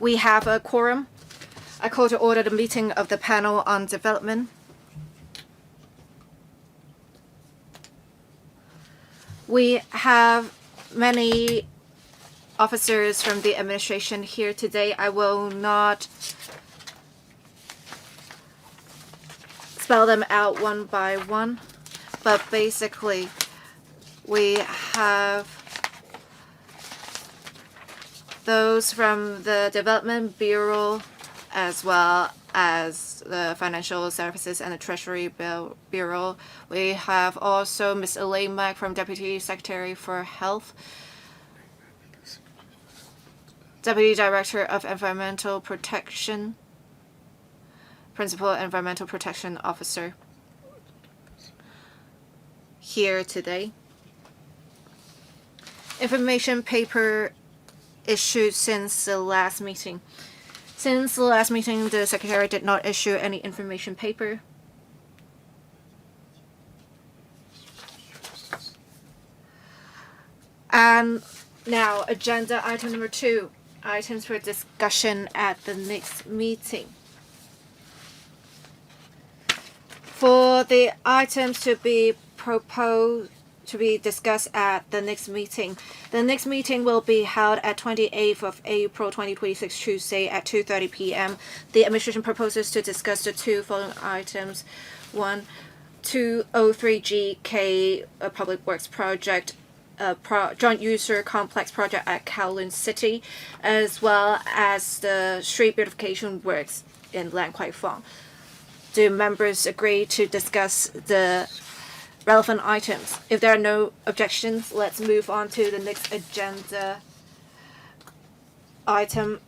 We have a quorum. I call to order the meeting of the panel on development. We have many officers from the administration here today. I will not spell them out one by one, but basically we have those from the Development Bureau as well as the Financial Services and the Treasury Bureau. We have also Ms. Elaine Mack from Deputy Secretary for Health, Deputy Director of Environmental Protection, Principal Environmental Protection Officer here today. Information paper issued since the last meeting. Since the last meeting, the Secretary did not issue any information paper. And now, agenda item number 2, items for discussion at the next meeting. For the items to be proposed to be discussed at the next meeting. The next meeting will be held at 28th of April 2026, Tuesday at 2:30 p.m. The administration proposes to discuss the two following items. 1, 203GK Public Works Project, joint user complex project at Kowloon City, as well as the street beautification works in Lan Kwai Fong. Do members agree to discuss the relevant items? If there are no objections, let's move on to the next agenda item.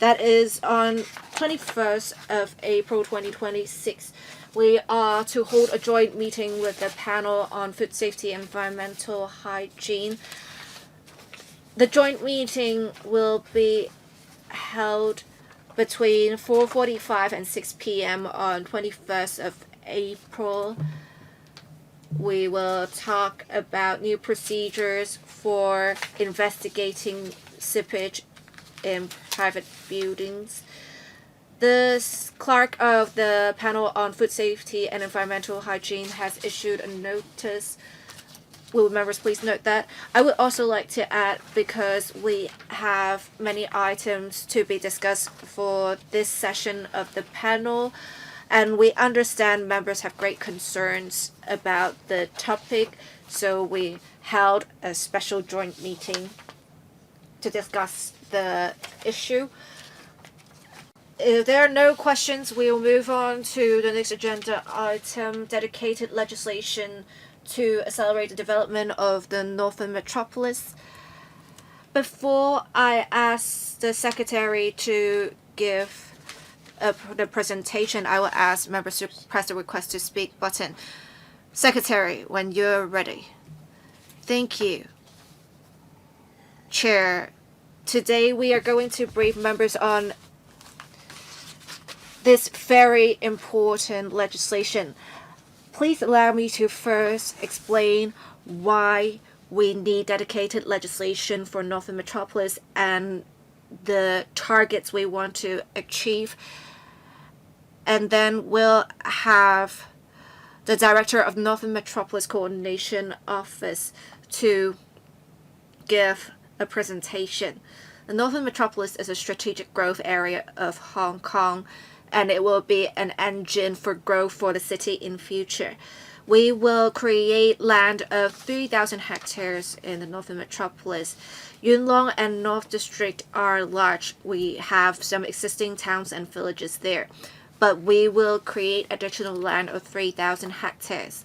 That is on 21st of April 2026. We are to hold a joint meeting with the panel on food safety and environmental hygiene. The joint meeting will be held between 4:45 and 6 p.m. on 21st of April. We will talk about new procedures for investigating seepage in private buildings. The clerk of the panel on food safety and environmental hygiene has issued a notice. Will members please note that? I would also like to add, because we have many items to be discussed for this session of the panel, and we understand members have great concerns about the topic, so we held a special joint meeting to discuss the issue. If there are no questions, we will move on to the next agenda item, dedicated legislation to accelerate the development of the Northern Metropolis. Before I ask the Secretary to give the presentation, I will ask members to press the request to speak button. Secretary, when you're ready. Thank you, Chair. Today we are going to brief members on this very important legislation. Please allow me to first explain why we need dedicated legislation for Northern Metropolis and the targets we want to achieve. And then we'll have the Director of Northern Metropolis Co-ordination Office to give a presentation. The Northern Metropolis is a strategic growth area of Hong Kong, and it will be an engine for growth for the city in future. We will create land of 3,000 hectares in the Northern Metropolis. Yuen Long and North District are large. We have some existing towns and villages there, but we will create additional land of 3,000 hectares.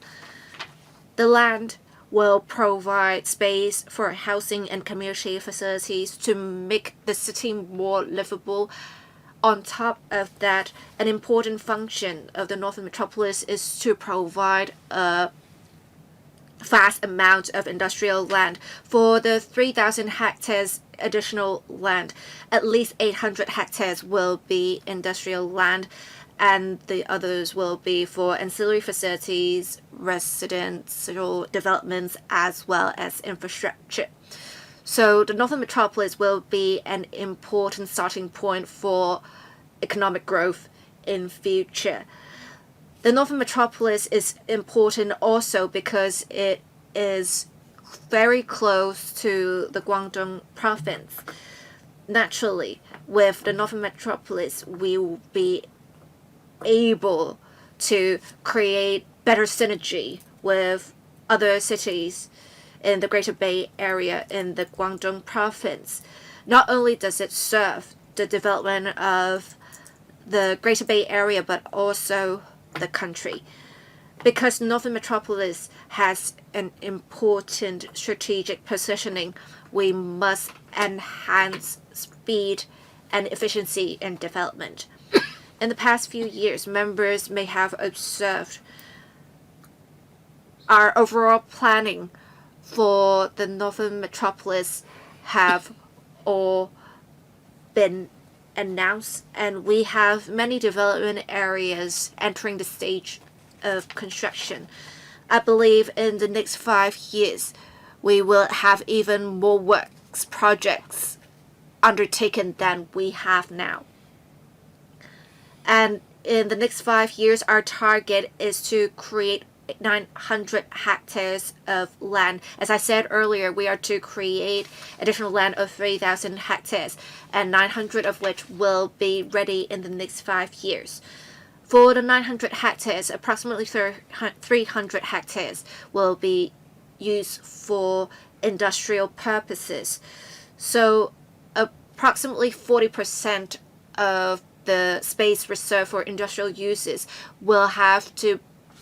The land will provide space for housing and community facilities to make the city more livable. On top of that, an important function of the Northern Metropolis is to provide a vast amount of industrial land. For the 3,000 hectares additional land, at least 800 hectares will be industrial land, and the others will be for ancillary facilities, residential developments, as well as infrastructure. So the Northern Metropolis will be an important starting point for economic growth in future. The Northern Metropolis is important also because it is very close to the Guangdong province. Naturally, with the Northern Metropolis, we will be able to create better synergy with other cities in the Greater Bay Area in the Guangdong province. Not only does it serve the development of the Greater Bay Area, but also the country. Because Northern Metropolis has an important strategic positioning, we must enhance speed and efficiency in development. In the past few years, members may have observed our overall planning for the Northern Metropolis have all been announced, and we have many development areas entering the stage of construction. I believe in the next 5 years, we will have even more works projects undertaken than we have now. And in the next 5 years, our target is to create 900 hectares of land. As I said earlier, we are to create additional land of 3,000 hectares, and 900 of which will be ready in the next 5 years. For the 900 hectares, approximately 300 hectares will be used for industrial purposes. So approximately 40% of the space reserved for industrial uses will have to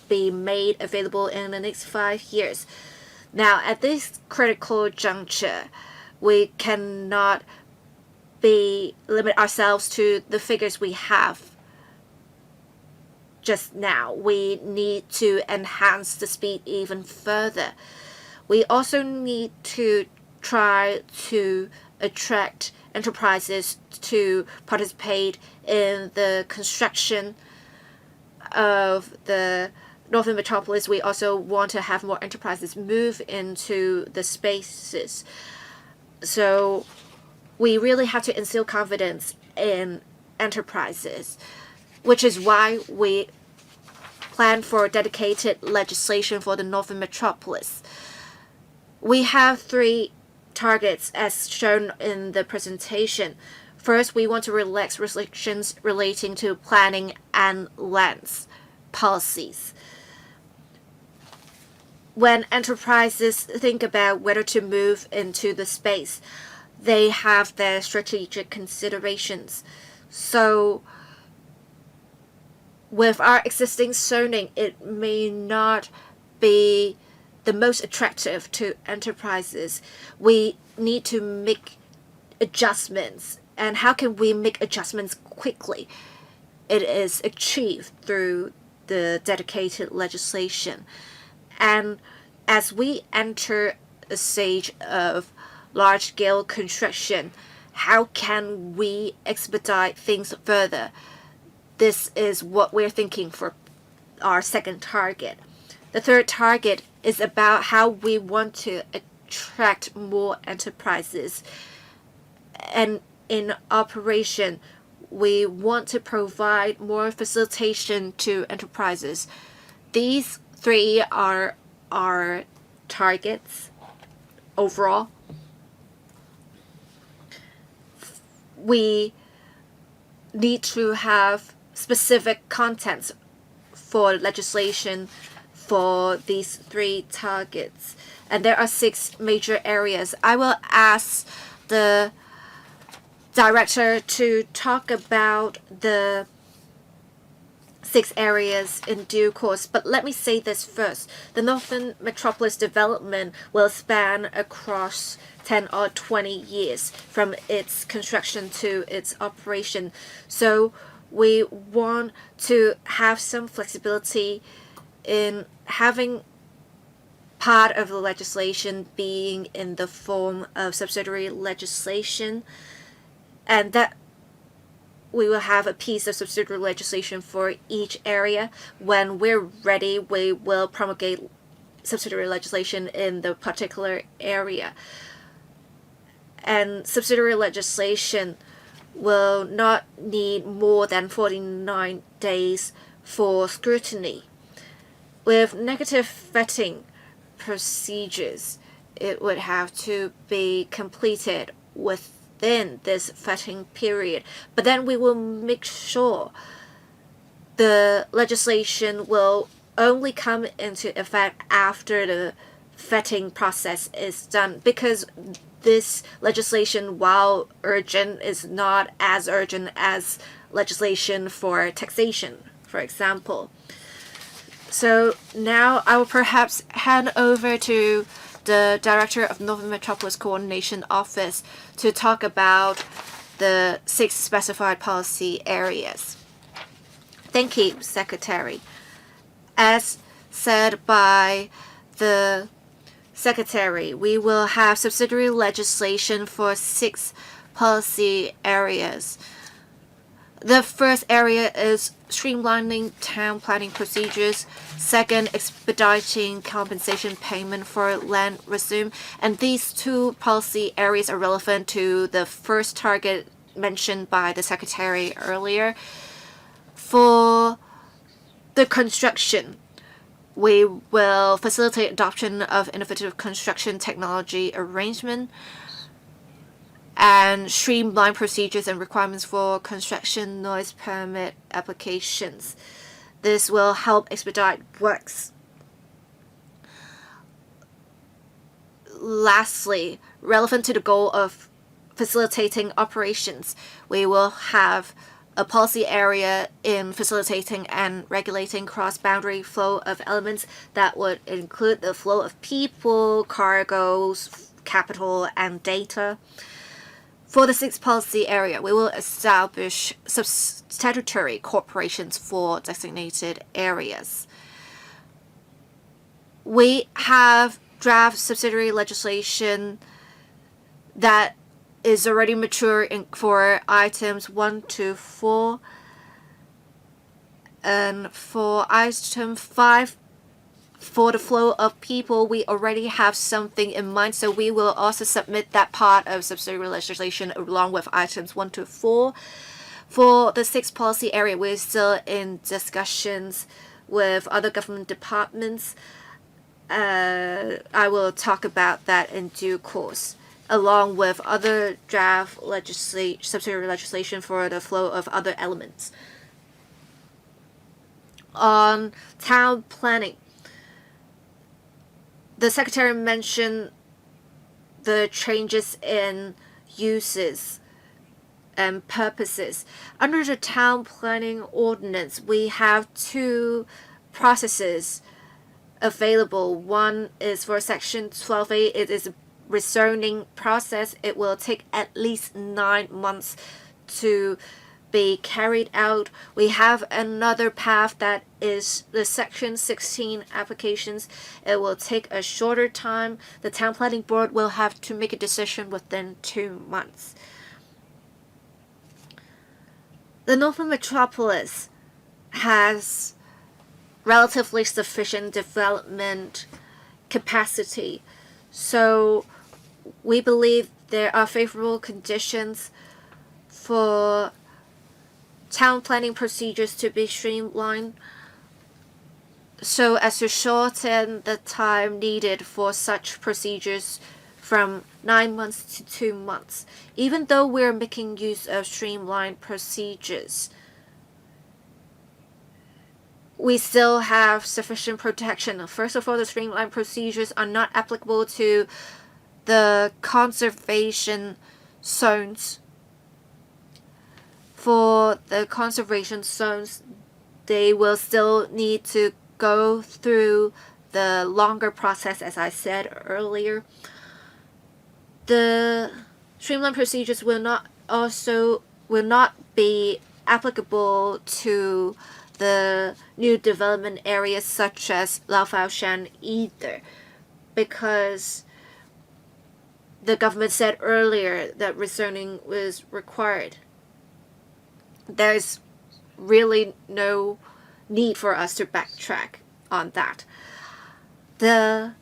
be made available in the next 5 years. Now, at this critical juncture, we cannot limit ourselves to the figures we have just now. We need to enhance the speed even further. We also need to try to attract enterprises to participate in the construction of the Northern Metropolis. We also want to have more enterprises move into the spaces. So we really have to instill confidence in enterprises, which is why we plan for dedicated legislation for the Northern Metropolis. We have 3 targets as shown in the presentation. First, we want to relax restrictions relating to planning and lands policies. When enterprises think about whether to move into the space, they have their strategic considerations. So with our existing zoning, it may not be the most attractive to enterprises. We need to make adjustments. And how can we make adjustments quickly? It is achieved through the dedicated legislation. And as we enter a stage of large-scale construction, how can we expedite things further? This is what we're thinking for our second target. The third target is about how we want to attract more enterprises. And in operation, we want to provide more facilitation to enterprises. These 3 are our targets overall. We need to have specific contents for legislation for these 3 targets. And there are 6 major areas. I will ask the director to talk about the 6 areas in due course. But let me say this first. The Northern Metropolis development will span across 10 or 20 years from its construction to its operation. So we want to have some flexibility in having part of the legislation being in the form of subsidiary legislation, and that we will have a piece of subsidiary legislation for each area. When we're ready, we will promulgate subsidiary legislation in the particular area. and subsidiary legislation will not need more than 49 days for scrutiny. With negative vetting procedures, it would have to be completed within this vetting period. But then we will make sure the legislation will only come into effect after the vetting process is done, because this legislation, while urgent, is not as urgent as legislation for taxation, for example. So now I will perhaps hand over to the Director of Northern Metropolis Co-ordination Office to talk about the 6 specified policy areas. Thank you, Secretary. As said by the Secretary, we will have subsidiary legislation for 6 policy areas. The first area is streamlining town planning procedures. Second, expediting compensation payment for land resume. And these 2 policy areas are relevant to the first target mentioned by the Secretary earlier. For the construction, we will facilitate adoption of innovative construction technology arrangement and streamline procedures and requirements for construction noise permit applications. This will help expedite works. Lastly, relevant to the goal of facilitating operations, we will have a policy area in facilitating and regulating cross-boundary flow of elements that would include the flow of people, cargoes, capital, and data. For the 6th policy area, we will establish statutory corporations for designated areas. We have draft subsidiary legislation that is already mature for items 1 to 4. And for item 5, for the flow of people, we already have something in mind, so we will also submit that part of subsidiary legislation along with items 1 to 4. For the 6th policy area, we're still in discussions with other government departments. I will talk about that in due course, along with other draft subsidiary legislation for the flow of other elements. On town planning, the Secretary mentioned the changes in uses and purposes. Under the town planning ordinance, we have 2 processes available. One is for Section 12A. It is a rezoning process. It will take at least 9 months to be carried out. We have another path that is the Section 16 applications. It will take a shorter time. The Town Planning Board will have to make a decision within 2 months. The Northern Metropolis has relatively sufficient development capacity, so we believe there are favorable conditions for town planning procedures to be streamlined so as to shorten the time needed for such procedures from 9 months to 2 months. Even though we're making use of streamlined procedures, we still have sufficient protection. First of all, the streamlined procedures are not applicable to the conservation zones. For the conservation zones, they will still need to go through the longer process, as I said earlier. The streamlined procedures will not be applicable to the new development areas such as Lao Fao Shan either, because the government said earlier that rezoning was required. There's really no need for us to backtrack on that. The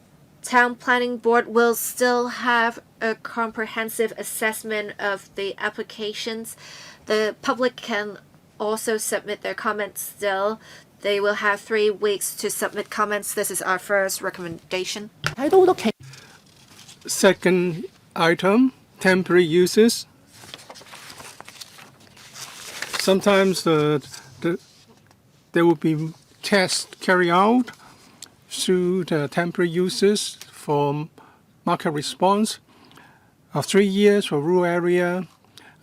Town Planning Board will still have a comprehensive assessment of the applications. The public can also submit their comments still. They will have 3 weeks to submit comments. This is our first recommendation. Second item, temporary uses. Sometimes there will be tests carried out through the temporary uses for market response of 3 years for rural area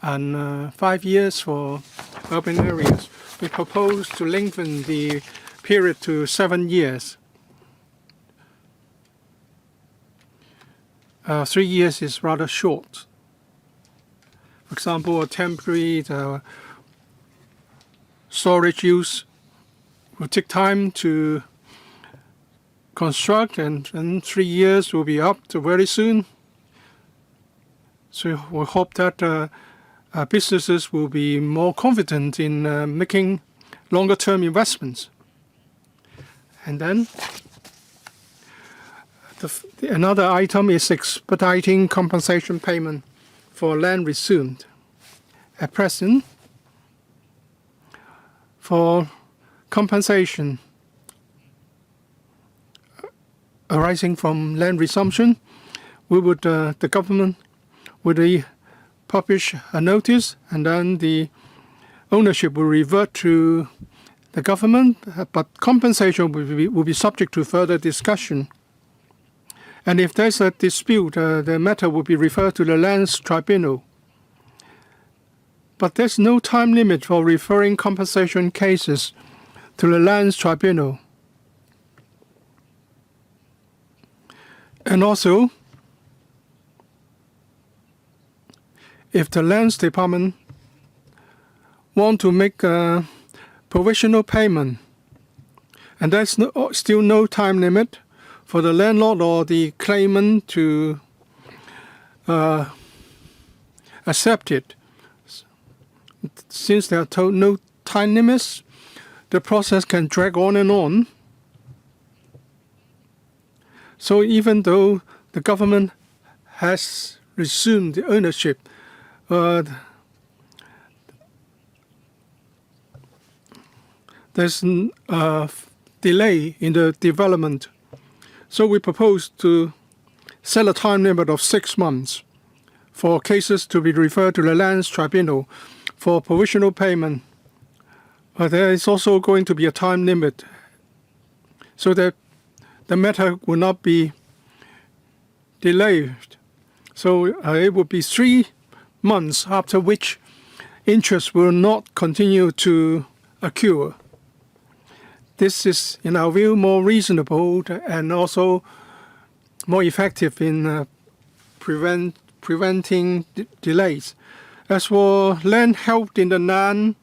and 5 years for urban areas. We propose to lengthen the period to 7 years. 3 years is rather short. For example, a temporary storage use will take time to construct, and 3 years will be up to very soon. So we hope that businesses will be more confident in making longer-term investments. And then another item is expediting compensation payment for land resumed. At present, for compensation arising from land resumption, the government would publish a notice, and then the ownership will revert to the government, but compensation will be subject to further discussion. And if there's a dispute, the matter will be referred to the Lands Tribunal. But there's no time limit for referring compensation cases to the Lands Tribunal. And also, if the Lands Department want to make a provisional payment, and there's still no time limit for the landlord or the claimant to accept it, since there are no time limits, the process can drag on and on. So even though the government has resumed the ownership, there's a delay in the development. So we propose to set a time limit of 6 months for cases to be referred to the Lands Tribunal for provisional payment. There is also going to be a time limit so that the matter will not be delayed. So it will be 3 months after which interest will not continue to accrue. This is, in our view, more reasonable and also more effective in preventing delays. As for land held in the land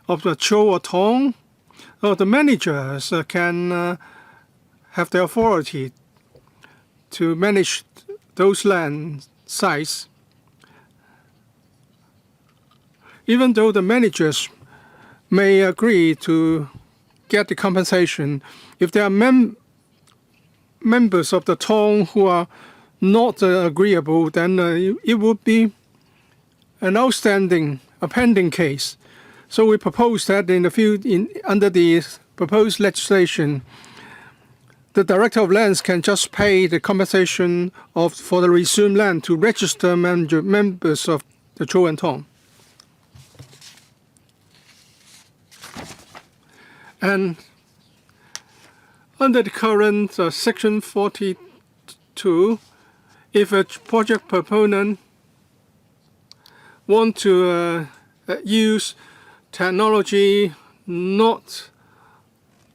of the Chou or Tong, the managers can have the authority to manage those land sites. Even though the managers may agree to get the compensation, if there are members of the Tong who are not agreeable, then it would be an outstanding, pending case. So we propose that under the proposed legislation, the Director of Lands can just pay the compensation for the resumed land to register members of the Chou and Tong. And under the current Section 42, if a project proponent want to use technology not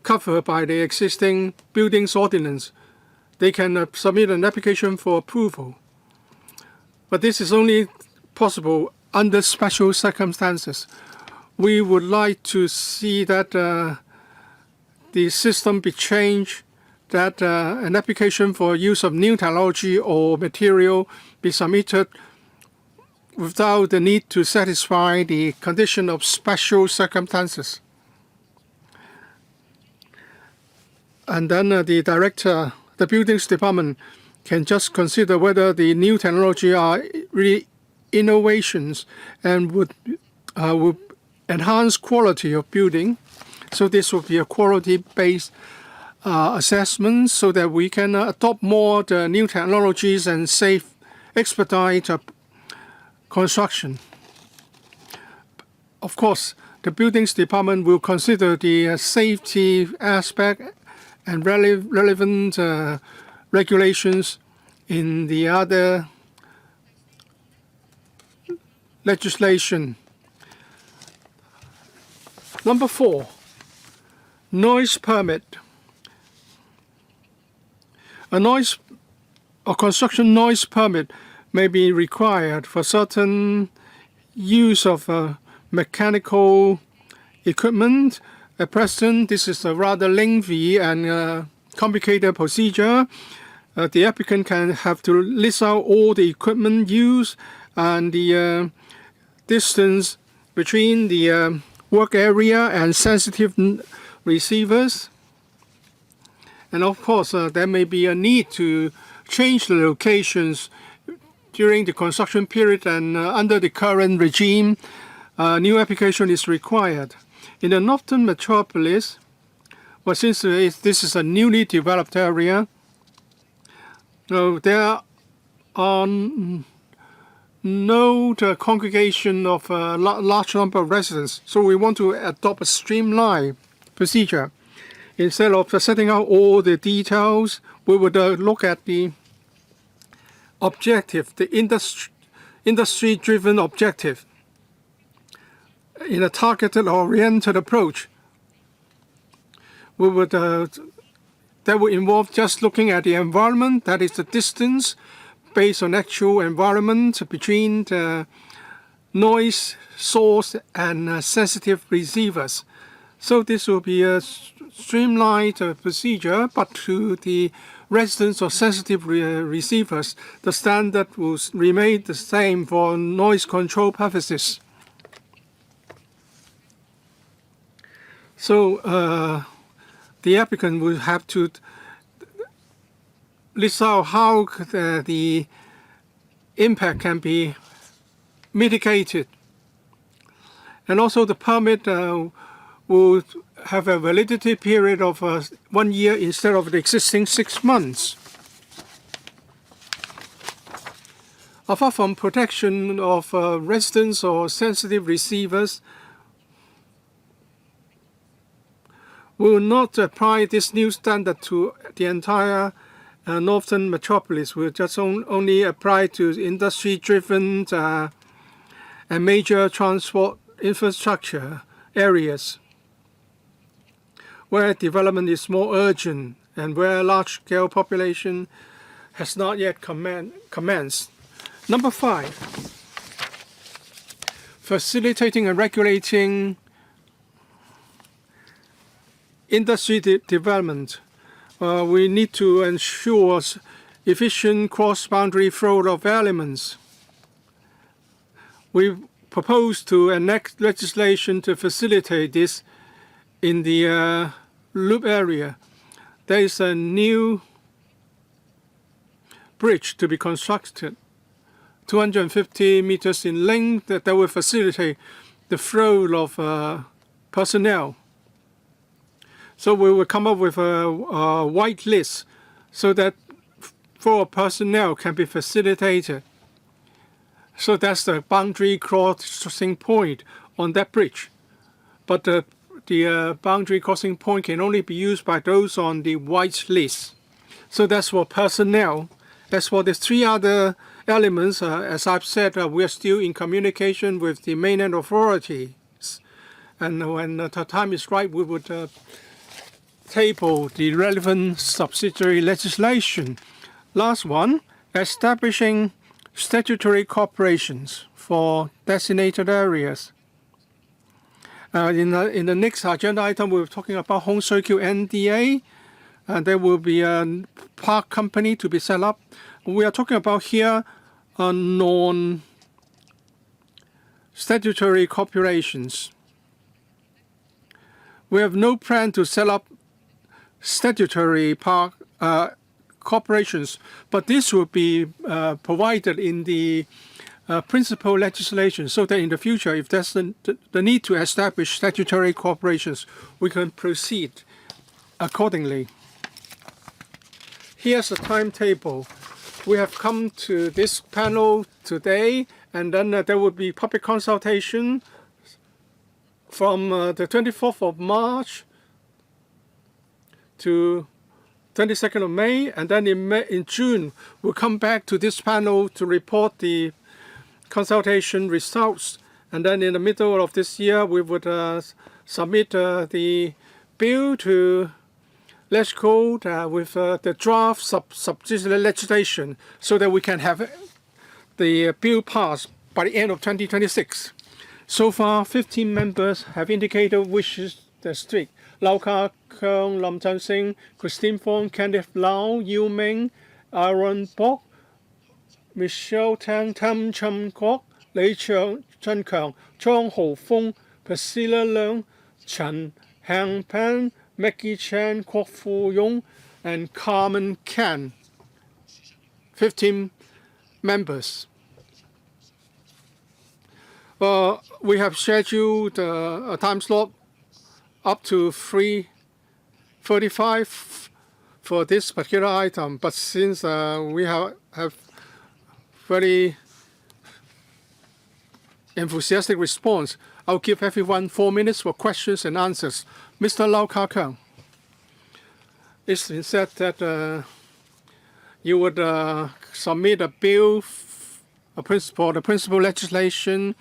covered by the existing buildings ordinance, they can submit an application for approval. But this is only possible under special circumstances. We would like to see that the system be changed, that an application for use of new technology or material be submitted without the need to satisfy the condition of special circumstances. And then the Director the buildings department can just consider whether the new technology are really innovations and would enhance quality of building. So this will be a quality-based assessment so that we can adopt more the new technologies and expedite construction. Of course, the buildings department will consider the safety aspect and relevant regulations in the other legislation. Number 4, noise permit. A construction noise permit may be required for certain use of mechanical equipment. At present, this is a rather lengthy and complicated procedure. The applicant can have to list out all the equipment used and the distance between the work area and sensitive receivers. And of course, there may be a need to change the locations during the construction period, and under the current regime, new application is required. In the Northern Metropolis, well, since this is a newly developed area, so there are no congregation of a large number of residents. So we want to adopt a streamlined procedure. Instead of setting out all the details, we would look at the objective, the industry-driven objective, in a targeted, oriented approach. We would that would involve just looking at the environment, that is the distance based on actual environment between the noise source and sensitive receivers. So this will be a streamlined procedure, but to the residents or sensitive receivers, the standard will remain the same for noise control purposes. So the applicant will have to list out how the impact can be mitigated. And also the permit will have a validity period of 1 year instead of the existing 6 months. Apart from protection of residents or sensitive receivers, we will not apply this new standard to the entire Northern Metropolis. We'll just only apply to industry-driven and major transport infrastructure areas where development is more urgent and where large-scale population has not yet commenced. Number 5, facilitating and regulating industry development. We need to ensure efficient cross-boundary flow of elements. We propose to enact legislation to facilitate this in the loop area. There is a new bridge to be constructed, 250 meters in length, that will facilitate the flow of personnel. So we will come up with a white list so that flow of personnel can be facilitated. So that's the boundary crossing point on that bridge. But the boundary crossing point can only be used by those on the white list. So that's for personnel. As for the 3 other elements, as I've said, we are still in communication with the mainland authorities. And when the time is right, we would table the relevant subsidiary legislation. Last one, establishing statutory corporations for designated areas. In the next agenda item, we're talking about home circuit NDA. There will be a park company to be set up. We are talking about here non-statutory corporations. We have no plan to set up statutory park corporations, but this will be provided in the principal legislation, so that in the future, if there's the need to establish statutory corporations, we can proceed accordingly. Here's the timetable. We have come to this panel today, and then there will be public consultation from the 24th of March to 22nd of May, and then in June, we'll come back to this panel to report the consultation results. And then in the middle of this year, we would submit the bill to LegCo with the draft subsidiary legislation, so that we can have the bill passed by the end of 2026. So far, 15 members have indicated wishes to speak. Lau Ka Keung, Lam Chan Sing, Christine Fong, Kenneth Lau, Yu Ming, Aaron Bok, Michelle Tang, Tam Chum Kwok, Lei Chen Keung, Chong Ho Fong, Priscilla Leung, Chen Hang Pan, Maggie Chan, Kwok Fu Yong, and Carmen Kan. 15 members. We have scheduled a time slot up to 3:35 for this particular item, but since we have very enthusiastic response, I'll give everyone 4 minutes for questions and answers. Mr. Lau Ka Keung, it's been said that you would submit a bill for the principal legislation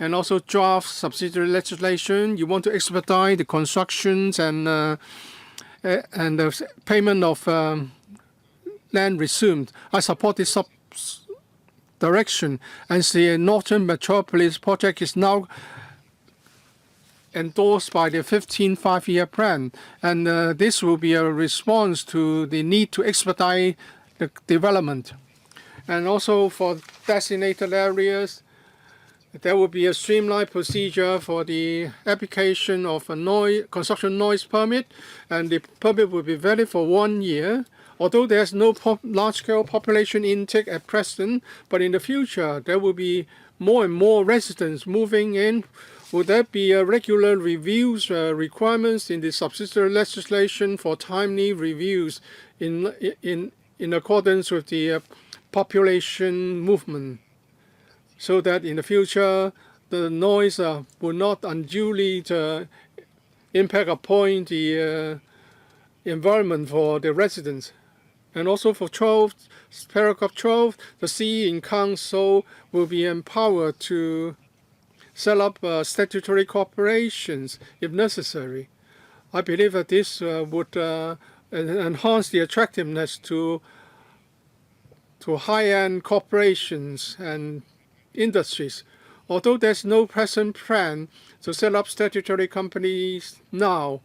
and also draft subsidiary legislation. You want to expedite the constructions and the payment of land resumed. I support this direction, and the Northern Metropolis project is now endorsed by the 15th five-year plan, and this will be a response to the need to expedite the development. And also for designated areas, there will be a streamlined procedure for the application of a construction noise permit, and the permit will be valid for 1 year. Although there's no large-scale population intake at present, but in the future there will be more and more residents moving in. Would there be regular reviews requirements in the subsidiary legislation for timely reviews in accordance with the population movement, so that in the future the noise will not unduly impact upon the environment for the residents? And also for paragraph 12, the CE in Council will be empowered to set up statutory corporations if necessary. I believe that this would enhance the attractiveness to high-end corporations and industries. Although there's no present plan to set up statutory companies now,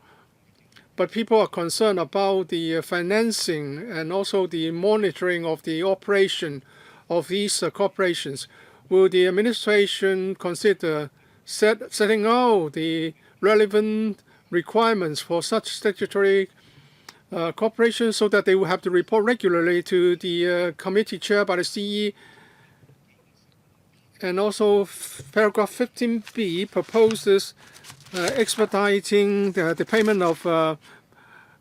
but people are concerned about the financing and also the monitoring of the operation of these corporations. Will the administration consider setting out the relevant requirements for such statutory corporations, so that they will have to report regularly to the committee chaired by the CE? And also paragraph 15B proposes expediting the payment of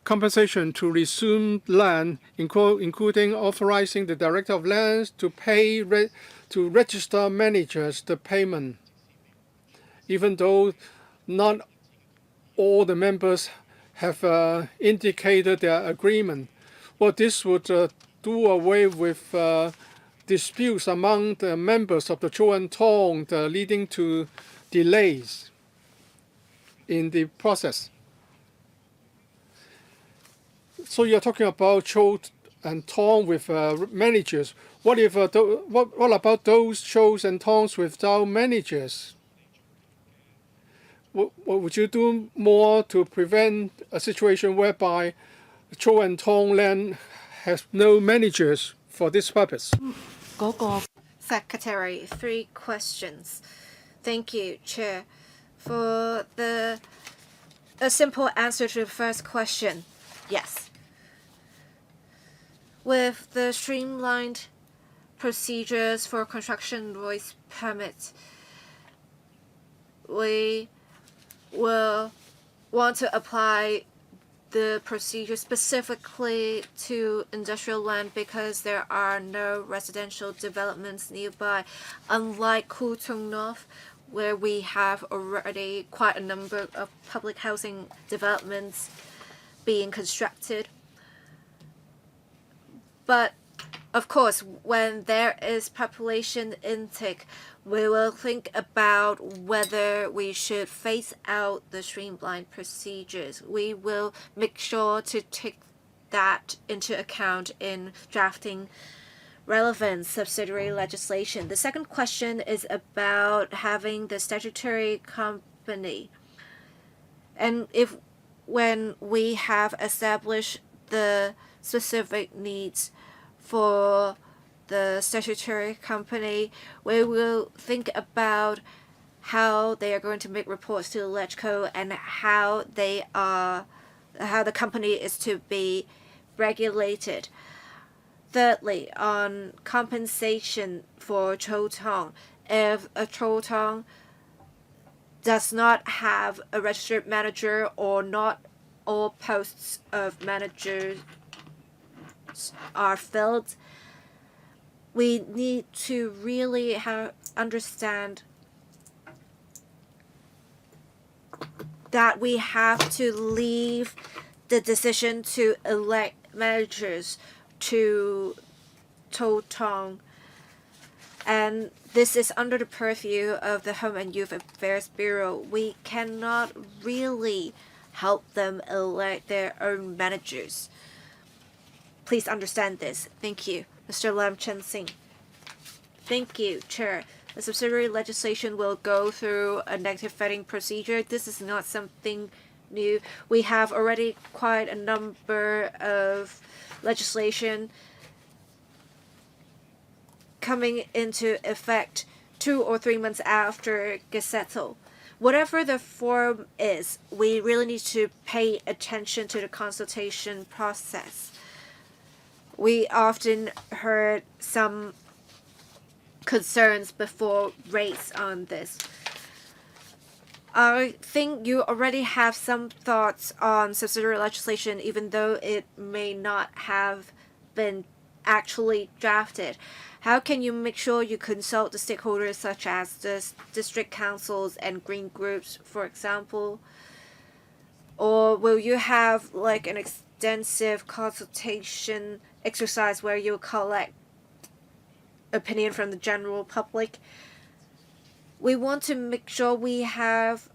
compensation to resume land, including authorizing the Director of Lands to pay to register managers the payment, even though not all the members have indicated their agreement. Well, this would do away with disputes among the members of the Cho and Tong, leading to delays in the process. So you're talking about Cho and Tong with managers. What if what about those Chos and Tongs without managers? What would you do more to prevent a situation whereby Cho and Tong land has no managers for this purpose? Secretary, 3 questions. Thank you, Chair. For a simple answer to the first question, yes. With the streamlined procedures for construction noise permits, we will want to apply the procedure specifically to industrial land because there are no residential developments nearby, unlike Kutung North, where we have already quite a number of public housing developments being constructed. But of course, when there is population intake, we will think about whether we should phase out the streamlined procedures. We will make sure to take that into account in drafting relevant subsidiary legislation. The second question is about having the statutory company. And when we have established the specific needs for the statutory company, we will think about how they are going to make reports to the LegCo and how the company is to be regulated. Thirdly, on compensation for Chotong, if a Chotong does not have a registered manager or not all posts of managers are filled, we need to really understand that we have to leave the decision to elect managers to Chotong, and this is under the purview of the Home and Youth Affairs Bureau. We cannot really help them elect their own managers. Please understand this. Thank you. Mr. Lam Chen Sing. Thank you, Chair. The subsidiary legislation will go through a negative vetting procedure. This is not something new. We have already quite a number of legislation coming into effect 2 or 3 months after Gazettal. Whatever the form is, we really need to pay attention to the consultation process. We often heard some concerns before raised on this. I think you already have some thoughts on subsidiary legislation, even though it may not have been actually drafted. How can you make sure you consult the stakeholders such as the district councils and green groups, for example? Or will you have like an extensive consultation exercise where you collect opinion from the general public? We want to make sure we have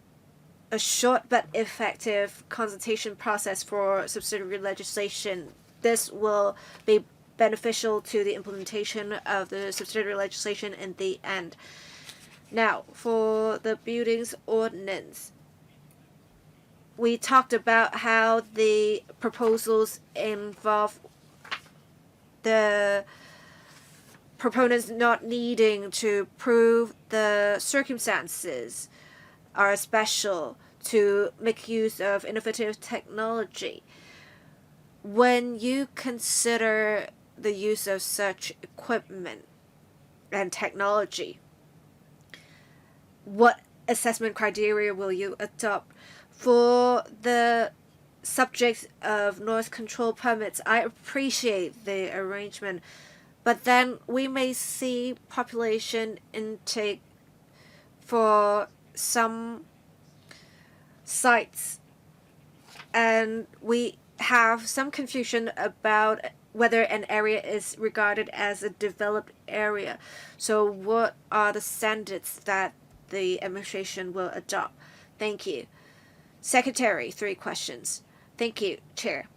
a short but effective consultation process for subsidiary legislation. This will be beneficial to the implementation of the subsidiary legislation in the end. Now, for the buildings ordinance, we talked about how the proposals involve the proponents not needing to prove the circumstances are special to make use of innovative technology. When you consider the use of such equipment and technology, what assessment criteria will you adopt? For the subjects of noise control permits, I appreciate the arrangement, but then we may see population intake for some sites, and we have some confusion about whether an area is regarded as a developed area. So what are the standards that the administration will adopt? Thank you. Secretary, 3 questions. Thank you, Chair.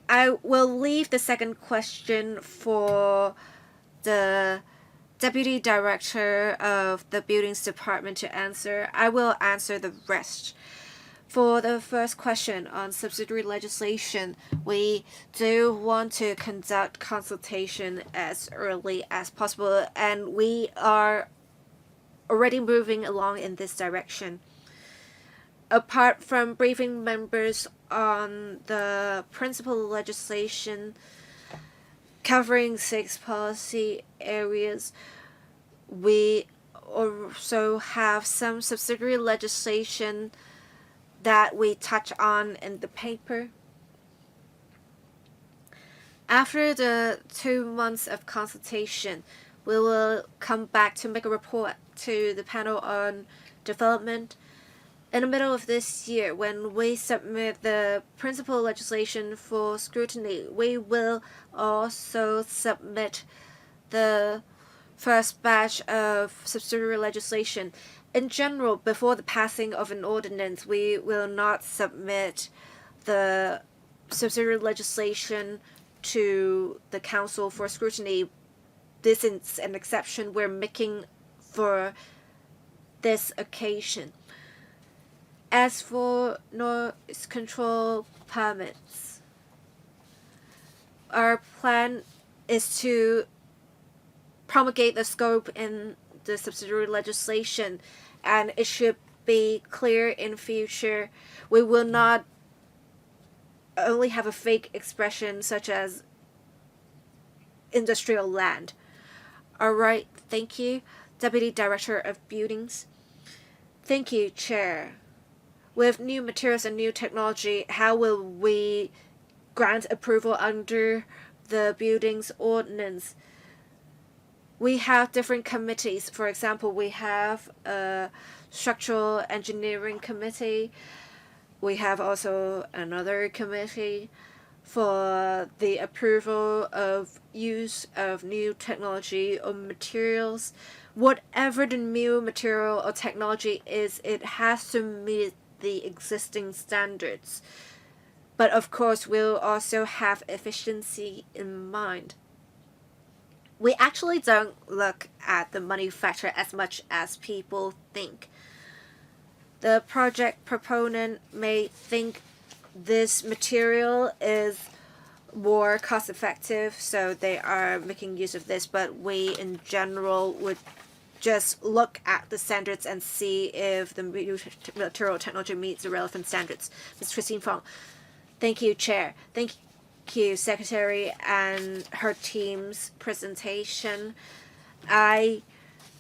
I will leave the second question for the Deputy Director of the Buildings Department to answer. I will answer the rest. For the first question on subsidiary legislation, we do want to conduct consultation as early as possible, and we are already moving along in this direction. Apart from briefing members on the principal legislation covering 6 policy areas. We also have some subsidiary legislation that we touch on in the paper. After the 2 months of consultation, we will come back to make a report to the panel on development. In the middle of this year, when we submit the principal legislation for scrutiny, we will also submit the first batch of subsidiary legislation. In general, before the passing of an ordinance, we will not submit the subsidiary legislation to the Council for scrutiny. This is an exception we're making for this occasion. As for noise control permits, our plan is to promulgate the scope in the subsidiary legislation, and it should be clear in future. We will not only have a fake expression such as industrial land. All right, thank you, Deputy Director of Buildings. Thank you, Chair. With new materials and new technology, how will we grant approval under the buildings ordinance? We have different committees. For example, we have a structural engineering committee. We have also another committee for the approval of use of new technology or materials. Whatever the new material or technology is, it has to meet the existing standards. But of course, we'll also have efficiency in mind. We actually don't look at the manufacturer as much as people think. The project proponent may think this material is more cost effective, so they are making use of this, but we in general would just look at the standards and see if the material technology meets the relevant standards. Ms. Christine Fong. Thank you, Chair. Thank you, Secretary, and her team's presentation. I,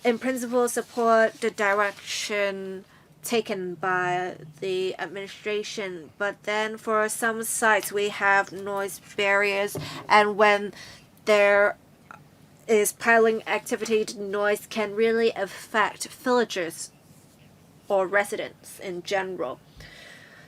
in principle, support the direction taken by the administration, but then for some sites we have noise barriers, and when there is piling activity, the noise can really affect villagers or residents in general.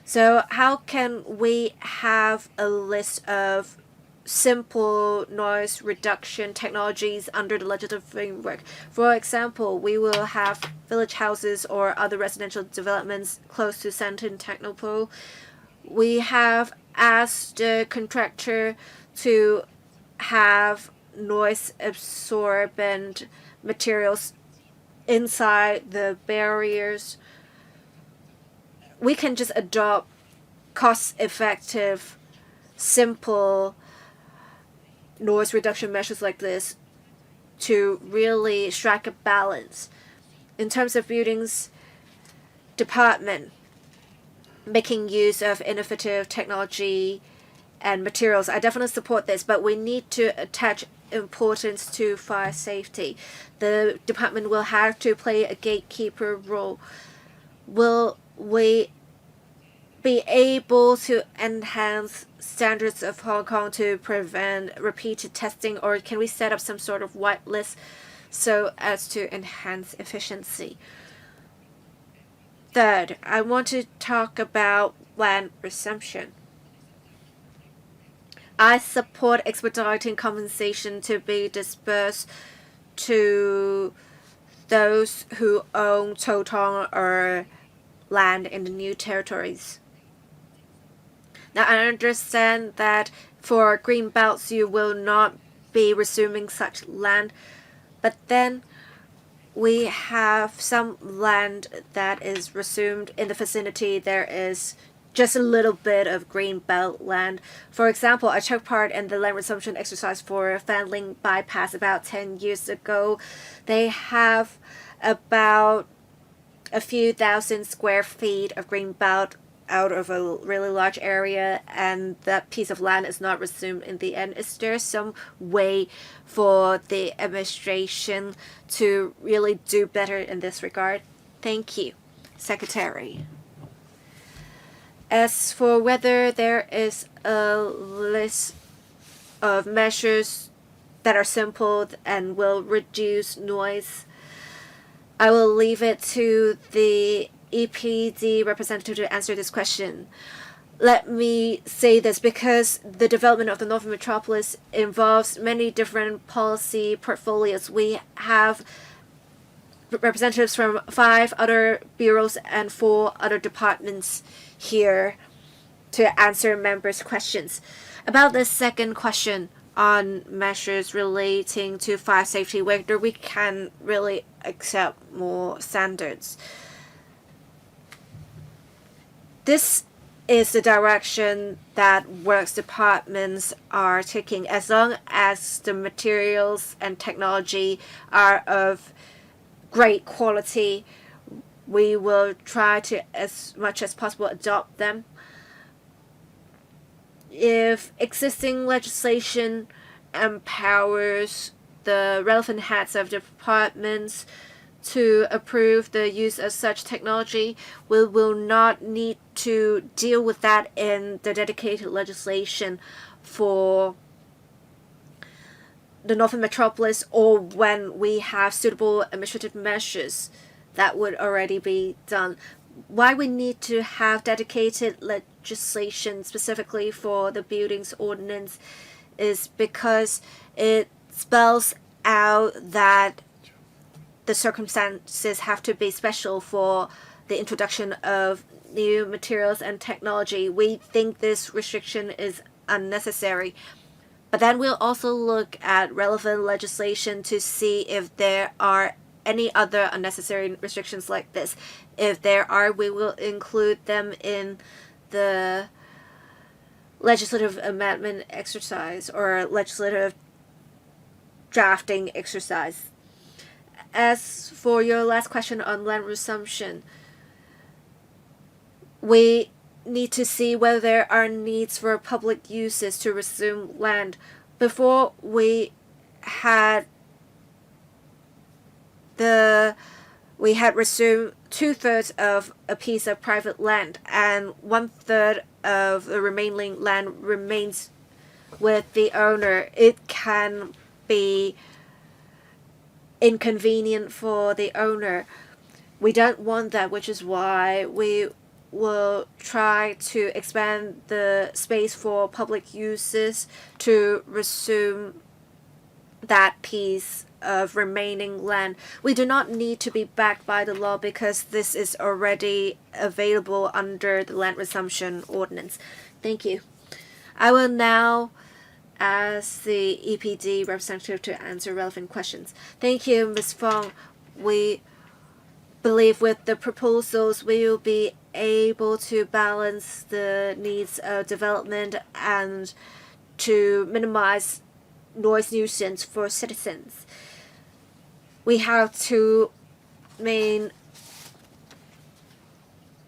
So how can we have a list of simple noise reduction technologies under the legislative framework? For example, we will have village houses or other residential developments close to Center Technopole. We have asked the contractor to have noise absorbent materials inside the barriers. We can just adopt cost-effective, simple noise reduction measures like this to really strike a balance. In terms of buildings department, making use of innovative technology and materials, I definitely support this, but we need to attach importance to fire safety. The department will have to play a gatekeeper role. Will we be able to enhance standards of Hong Kong to prevent repeated testing, or can we set up some sort of white list so as to enhance efficiency? Third, I want to talk about land resumption. I support expediting compensation to be dispersed to those who own Totong or land in the new territories. Now, I understand that for green belts you will not be resuming such land, but then we have some land that is resumed in the vicinity. There is just a little bit of green belt land. For example, I took part in the land resumption exercise for Fanling Bypass about 10 years ago. They have about a few thousand square feet of green belt out of a really large area and that piece of land is not resumed in the end? Is there some way for the administration to really do better in this regard? Thank you, Secretary. As for whether there is a list of measures that are simple and will reduce noise, I will leave it to the EPD representative to answer this question. Let me say this because the development of the Northern Metropolis involves many different policy portfolios. We have representatives from 5 other bureaus and 4 other departments here to answer members' questions. About the second question on measures relating to fire safety, whether we can really accept more standards. This is the direction that works departments are taking. As long as the materials and technology are of great quality, we will try to, as much as possible, adopt them. If existing legislation empowers the relevant heads of departments to approve the use of such technology, we will not need to deal with that in the dedicated legislation for the Northern Metropolis, or when we have suitable administrative measures that would already be done. Why we need to have dedicated legislation specifically for the buildings ordinance is because it spells out that the circumstances have to be special for the introduction of new materials and technology. We think this restriction is unnecessary. But then we'll also look at relevant legislation to see if there are any other unnecessary restrictions like this. If there are, we will include them in the legislative amendment exercise or legislative drafting exercise. As for your last question on land resumption, we need to see whether there are needs for public uses to resume land. Before we had resumed 2/3 of a piece of private land, and 1/3 of the remaining land remains with the owner. It can be inconvenient for the owner. We don't want that, which is why we will try to expand the space for public uses to resume that piece of remaining land. We do not need to be backed by the law because this is already available under the land resumption ordinance. Thank you. I will now ask the EPD representative to answer relevant questions. Thank you, Ms. Fong. We believe with the proposals we will be able to balance the needs of development and to minimize noise nuisance for citizens. We have 2 main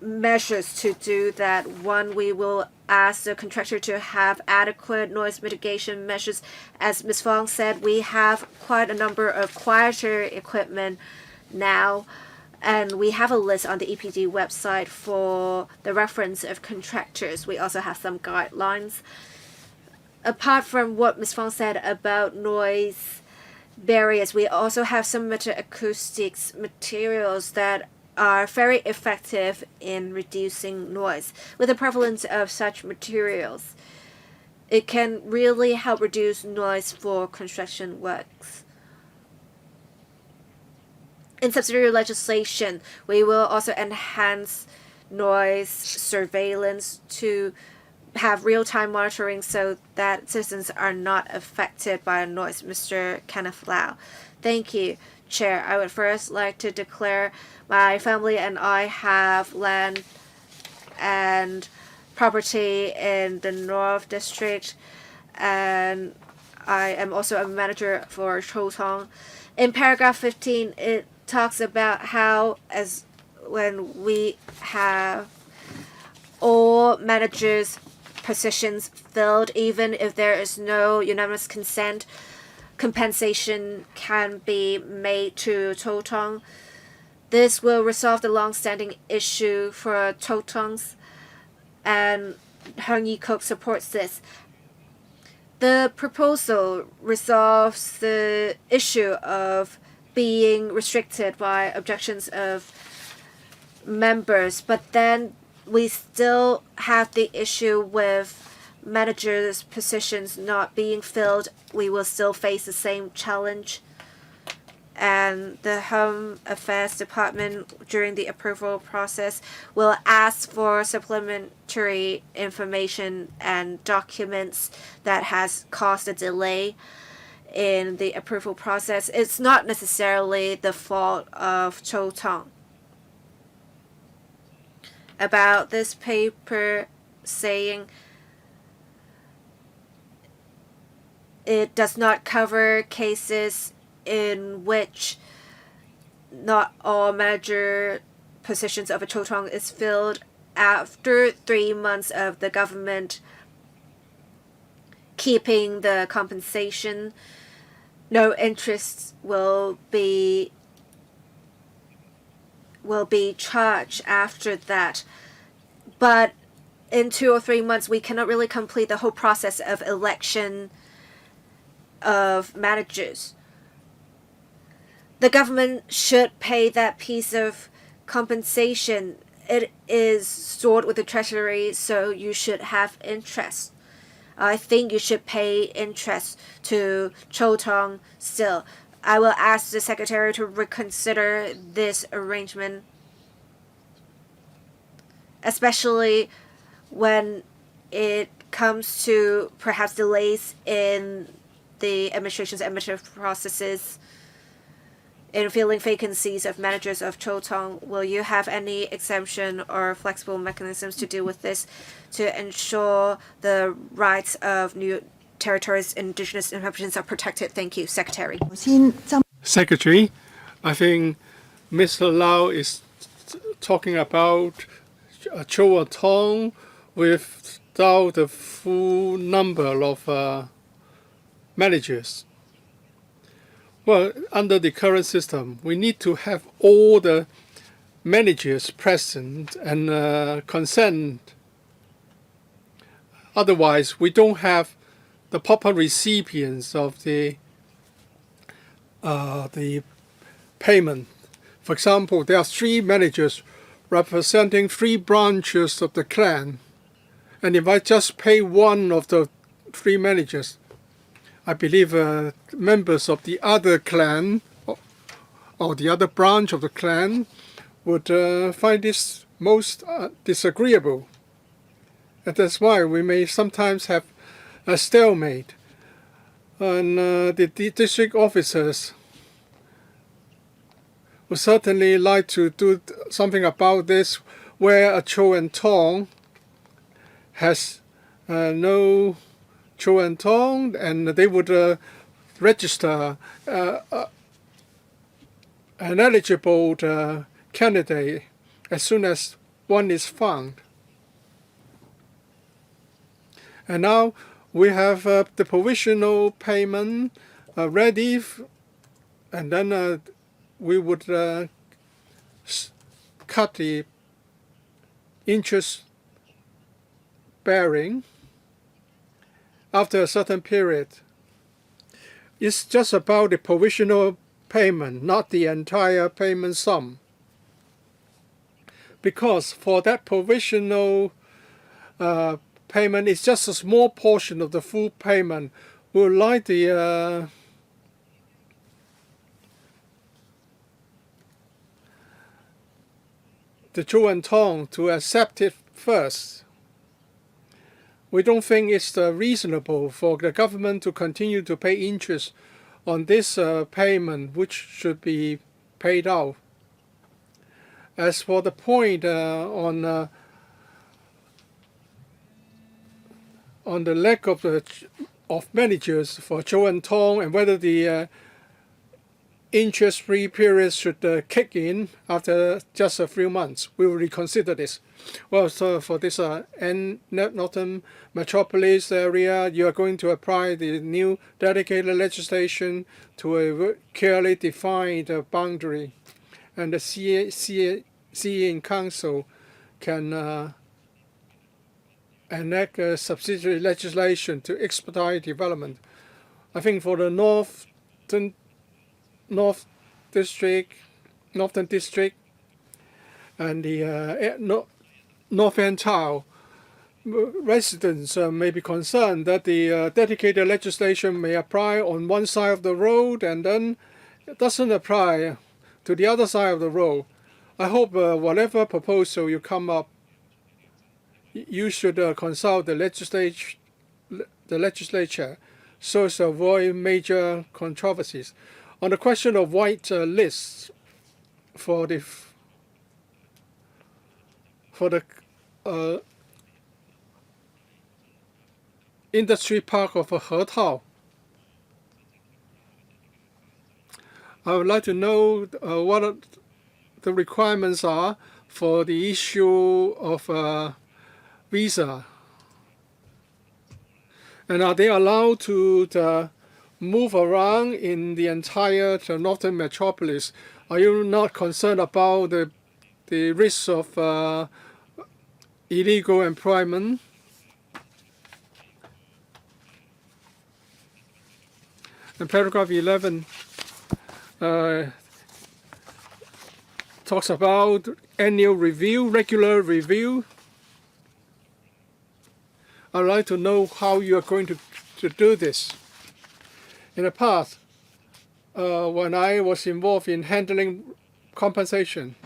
measures to do that. One, we will ask the contractor to have adequate noise mitigation measures. As Ms. Fong said, we have quite a number of quieter equipment now, and we have a list on the EPD website for the reference of contractors. We also have some guidelines. Apart from what Ms. Fong said about noise barriers, we also have some acoustics materials that are very effective in reducing noise. With the prevalence of such materials, it can really help reduce noise for construction works. In subsidiary legislation, we will also enhance noise surveillance to have real-time monitoring so that citizens are not affected by noise. Mr. Kenneth Lau. Thank you, Chair. I would first like to declare my family and I have land and property in the North District, and I am also a manager for Chotong. In paragraph 15, it talks about how when we have all all managers' positions filled, even if there is no unanimous consent, compensation can be made to Totong. This will resolve the long-standing issue for Totongs, and Hung Yi-kuk supports this. The proposal resolves the issue of being restricted by objections of members, but then we still have the issue with managers' positions not being filled. We will still face the same challenge. And the Home Affairs Department, during the approval process, will ask for supplementary information and documents that has caused a delay in the approval process. It's not necessarily the fault of Totong. About this paper saying it does not cover cases in which not all manager positions of a Totong is filled after 3 months of the government keeping the compensation. No interest will be charged after that. But in 2 or 3 months, we cannot really complete the whole process of election of managers. The government should pay that piece of compensation. It is stored with the treasury, so you should have interest. I think you should pay interest to Chotong still. I will ask the secretary to reconsider this arrangement, especially when it comes to perhaps delays in the administration's administrative processes in filling vacancies of managers of Chotong. Will you have any exemption or flexible mechanisms to deal with this to ensure the rights of new territories' indigenous inhabitants are protected? Thank you, Secretary. Secretary, I think Mr. Lau is talking about Chotong without the full number of managers. Well, under the current system, we need to have all the managers present and consent. Otherwise, we don't have the proper recipients of the payment. For example, there are 3 managers representing 3 branches of the clan. And if I just pay one of the 3 managers, I believe members of the other clan or the other branch of the clan would find this most disagreeable. And that's why we may sometimes have a stalemate. And the district officers would certainly like to do something about this, where a Cho and Tong has no Cho and Tong, and they would register an eligible candidate as soon as one is found. And now we have the provisional payment ready, and then we would cut the interest bearing after a certain period. It's just about the provisional payment, not the entire payment sum. Because for that provisional payment, it's just a small portion of the full payment. We would like the Cho and Tong to accept it first. We don't think it's reasonable for the government to continue to pay interest on this payment, which should be paid out. As for the point on the lack of managers for Cho and Tong, and whether the interest-free period should kick in after just a few months. We will reconsider this. Well, so for this Northern Metropolis area, you are going to apply the new dedicated legislation to a clearly defined boundary, and the CE in Council can enact subsidiary legislation to expedite development. I think for the Northern District, and the North End Town residents may be concerned that the dedicated legislation may apply on one side of the road and then it doesn't apply to the other side of the road. I hope whatever proposal you come up, you should consult the legislature so as to avoid major controversies. On the question of white lists for the industry park of Hetao, I would like to know what the requirements are for the issue of visa, and are they allowed to move around in the entire Northern Metropolis? Are you not concerned about the risks of illegal employment? And paragraph 11 talks about annual review, regular review. I'd like to know how you are going to do this. In the past, when I was involved in handling compensation,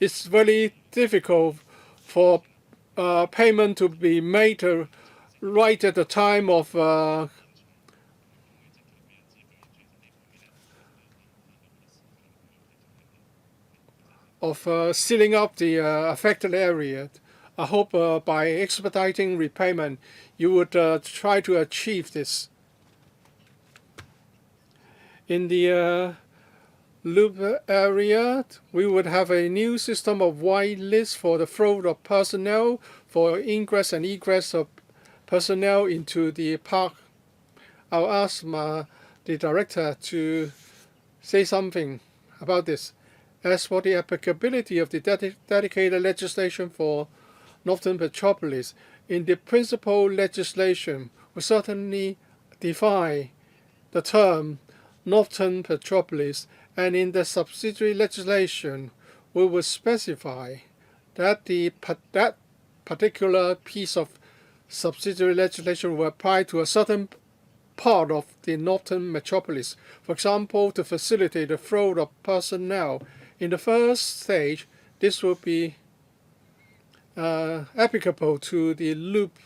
it's very difficult for payment to be made right at the time of sealing up the affected area. I hope by expediting repayment, you would try to achieve this. In the Loop area, we would have a new system of white lists for the flow of personnel, for ingress and egress of personnel into the park. I'll ask the director to say something about this. As for the applicability of the dedicated legislation for Northern Metropolis, in the principal legislation, we certainly define the term Northern Metropolis, and in the subsidiary legislation, we will specify that that particular piece of subsidiary legislation will apply to a certain part of the Northern Metropolis. For example, to facilitate the flow of personnel. In the first stage, this will be applicable to the Loop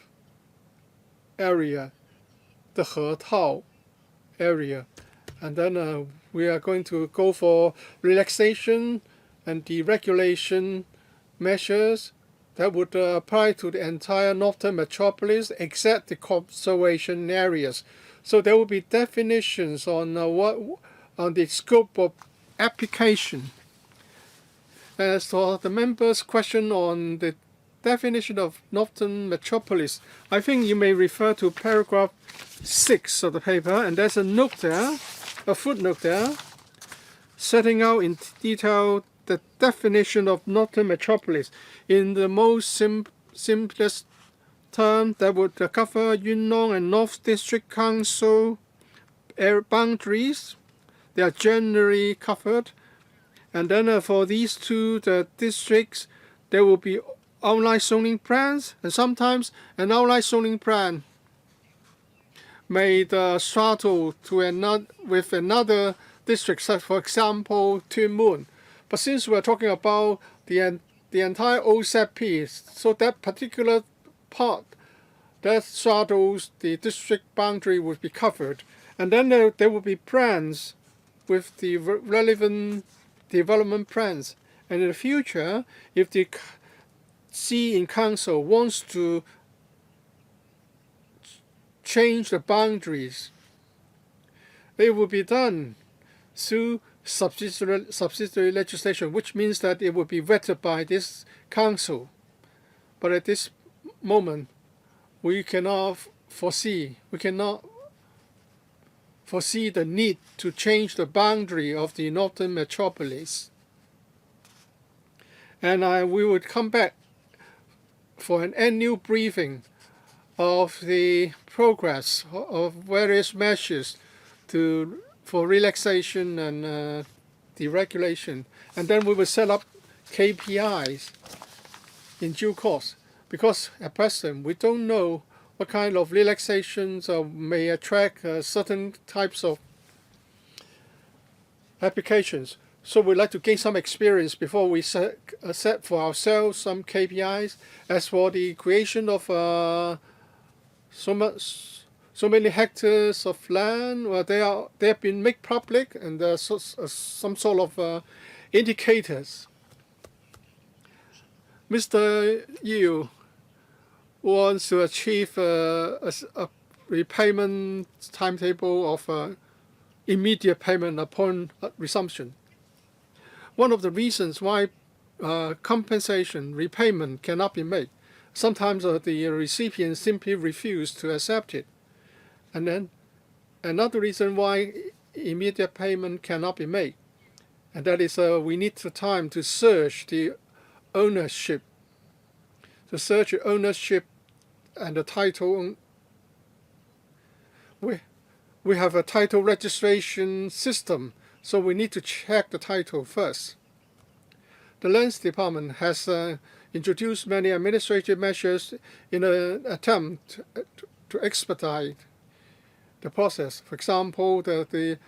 area, the Hetao area. And then we are going to go for relaxation and deregulation measures that would apply to the entire Northern Metropolis except the conservation areas. So there will be definitions on on the scope of application. As for the members' question on the definition of Northern Metropolis, I think you may refer to paragraph 6 of the paper, and there's a note there, a footnote there, setting out in detail the definition of Northern Metropolis in the most simplest term that would cover Yuen Long and North District Council boundaries. They are generally covered. And then for these two districts, there will be outline zoning plans, and sometimes an outline zoning plan may straddle to with another district, such for example, Tuen Mun. But since we're talking about the entire OZP, so that particular part that straddles the district boundary would be covered. And then there will be plans with the relevant development plans. And in the future, if the CE in Council wants to change the boundaries, it will be done through subsidiary legislation, which means that it will be vetted by this council. But at this moment, we cannot foresee the need to change the boundary of the Northern Metropolis. And we would come back for an annual briefing of the progress of various measures for relaxation and deregulation. And then we will set up KPIs in due course. Because at present, we don't know what kind of relaxations may attract certain types of applications. So we'd like to gain some experience before we set for ourselves some KPIs. As for the creation of so many hectares of land, well, they have been made public, and there's some sort of indicators. Mr. Yu wants to achieve a repayment timetable of immediate payment upon resumption. One of the reasons why compensation repayment cannot be made, sometimes the recipient simply refuse to accept it. And then another reason why immediate payment cannot be made, and that is we need the time to search the ownership, and the title. We have a title registration system, so we need to check the title first. The Lands Department has introduced many administrative measures in an attempt to expedite the process. For example, the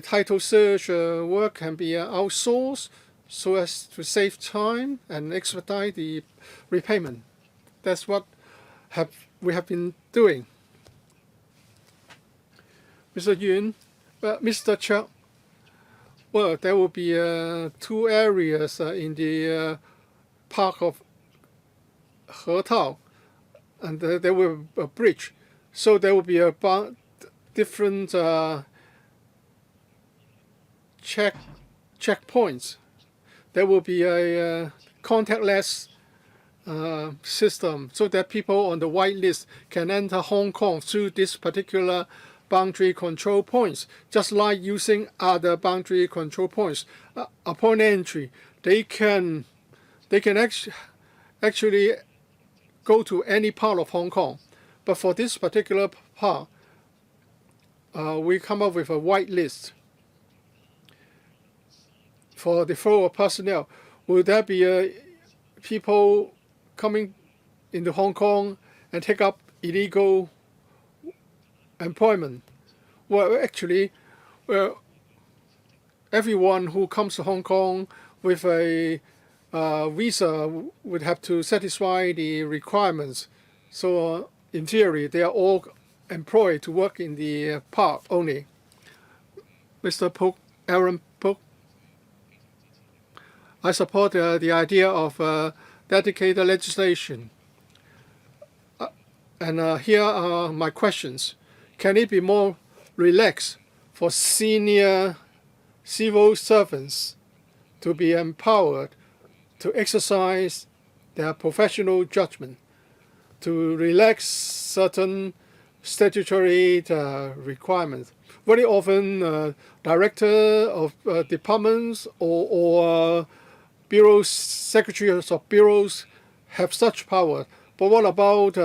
title search work can be outsourced so as to save time and expedite the repayment. That's what we have been doing. Mr. Yun, Mr. Chuck, well, there will be 2 areas in the park of Hetao, and there will be a bridge. So there will be about different checkpoints. There will be a contactless system so that people on the white list can enter Hong Kong through this particular boundary control points, just like using other boundary control points. Upon entry, they can actually go to any part of Hong Kong. But for this particular part, we come up with a white list for the flow of personnel. Will there be people coming into Hong Kong and take up illegal employment? Well, actually, everyone who comes to Hong Kong with a visa would have to satisfy the requirements. So in theory, they are all employed to work in the park only. Mr. Pook, Aaron Pook, I support the idea of dedicated legislation. And here are my questions. Can it be more relaxed for senior civil servants to be empowered to exercise their professional judgment, to relax certain statutory requirements? Very often, director of departments or bureaus, secretaries of bureaus have such power. But what about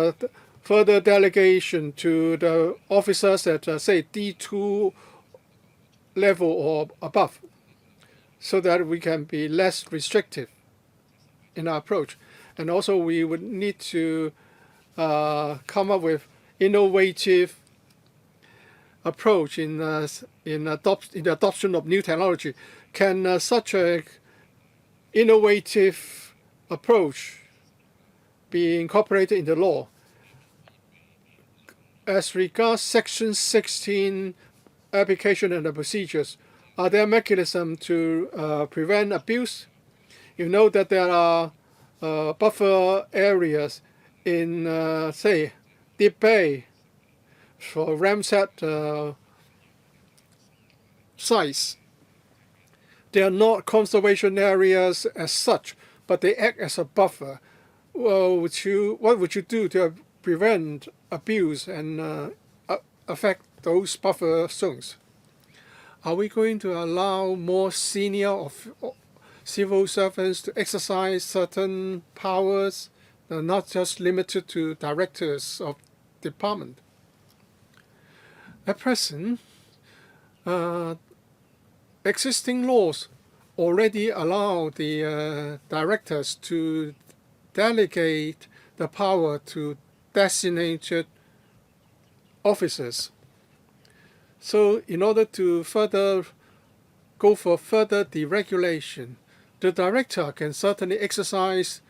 further delegation to the officers at, say, D2 level or above, so that we can be less restrictive in our approach? And also, we would need to come up with innovative approach in the adoption of new technology. Can such a innovative approach be incorporated in the law? As regards Section 16 application and the procedures, are there mechanisms to prevent abuse? You know that there are buffer areas in, say, Deep Bay, for Ramsar sites. They are not conservation areas as such, but they act as a buffer. Well, what would you do to prevent abuse and affect those buffer zones? Are we going to allow more senior civil servants to exercise certain powers, not just limited to directors of department? At present, existing laws already allow the directors to delegate the power to designated officers. So in order to go for further deregulation, the director can certainly exercise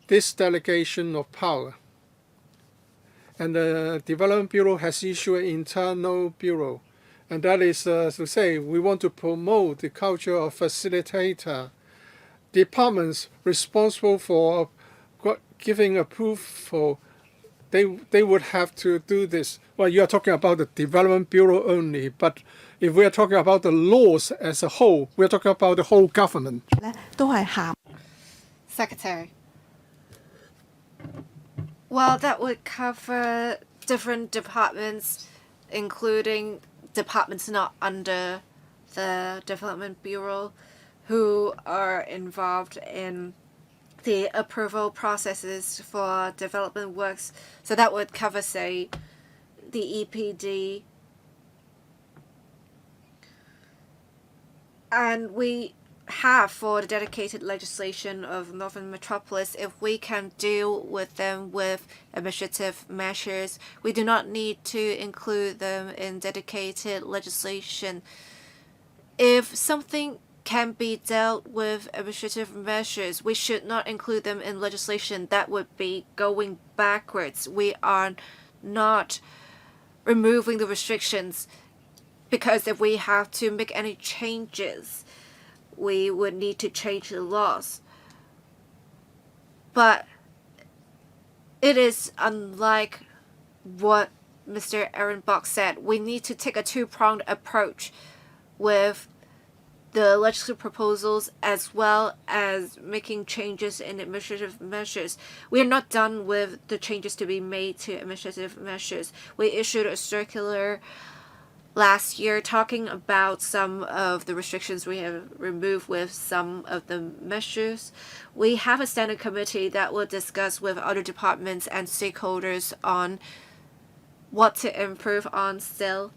this delegation of power. And the Development Bureau has issued an internal bureau. And that is to say, we want to promote the culture of facilitator. Departments responsible for giving approval, they would have to do this. Well, you are talking about the Development Bureau only, but if we are talking about the laws as a whole, we are talking about the whole government. Secretary. Well, that would cover different departments, including departments not under the Development Bureau, who are involved in the approval processes for development works. So that would cover, say, the EPD. And we have, for the dedicated legislation of Northern Metropolis, if we can deal with them with administrative measures, we do not need to include them in dedicated legislation. If something can be dealt with administrative measures, we should not include them in legislation. That would be going backwards. We are not removing the restrictions, because if we have to make any changes, we would need to change the laws. But it is unlike what Mr. Aaron Bok said. We need to take a two-pronged approach with the legislative proposals as well as making changes in administrative measures. We are not done with the changes to be made to administrative measures. We issued a circular last year talking about some of the restrictions we have removed with some of the measures. We have a standing committee that will discuss with other departments and stakeholders on what to improve on still.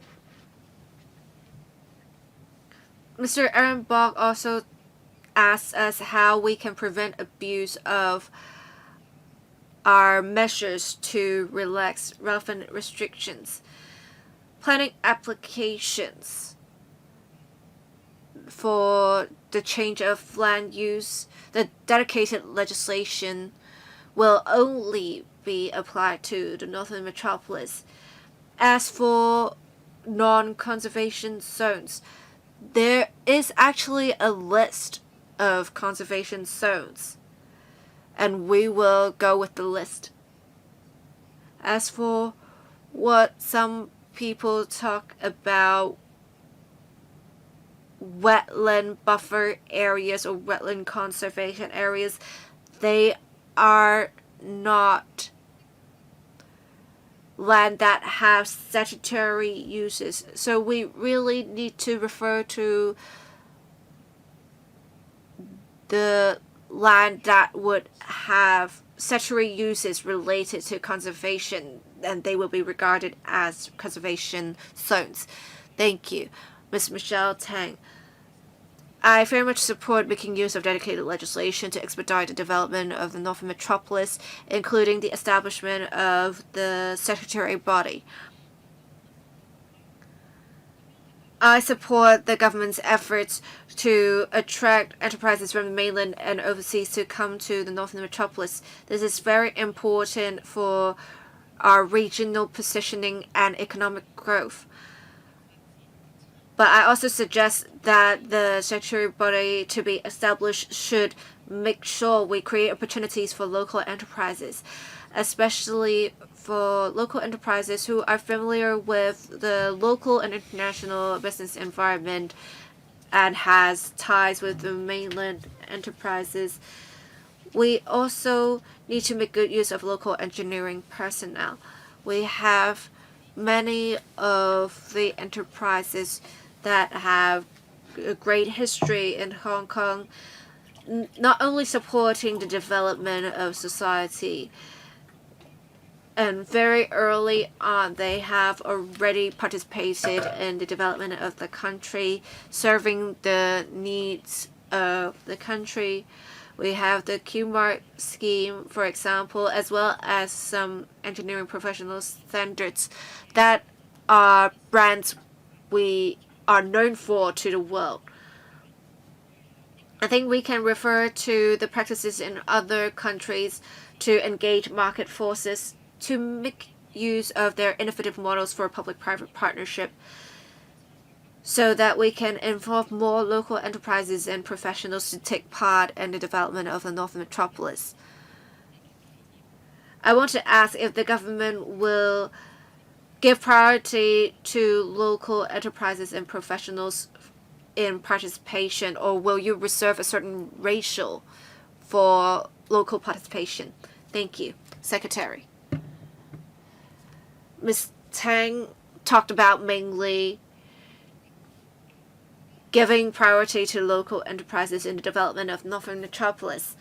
Mr. Aaron Bok also asked us how we can prevent abuse of our measures to relax relevant restrictions. Planning applications for the change of land use, the dedicated legislation will only be applied to the Northern Metropolis. As for non-conservation zones, there is actually a list of conservation zones, and we will go with the list. As for what some people talk about, wetland buffer areas or wetland conservation areas, they are not land that have statutory uses. So we really need to refer to the land that would have statutory uses related to conservation, and they will be regarded as conservation zones. Thank you. Ms. Michelle Tang. I very much support making use of dedicated legislation to expedite the development of the Northern Metropolis, including the establishment of the statutory body. I support the government's efforts to attract enterprises from the mainland and overseas to come to the Northern Metropolis. This is very important for our regional positioning and economic growth. But I also suggest that the statutory body to be established should make sure we create opportunities for local enterprises. especially for local enterprises who are familiar with the local and international business environment and has ties with the mainland enterprises. We also need to make good use of local engineering personnel. We have many of the enterprises that have a great history in Hong Kong, not only supporting the development of society, and very early on they have already participated in the development of the country, serving the needs of the country. We have the Q-Mark scheme, for example, as well as some engineering professional standards that are brands we are known for to the world. I think we can refer to the practices in other countries to engage market forces to make use of their innovative models for public-private partnership so that we can involve more local enterprises and professionals to take part in the development of the Northern Metropolis. I want to ask if the government will give priority to local enterprises and professionals in participation, or will you reserve a certain ratio for local participation? Thank you, Secretary. Ms. Tang talked about mainly giving priority to local enterprises in the development of Northern Metropolis.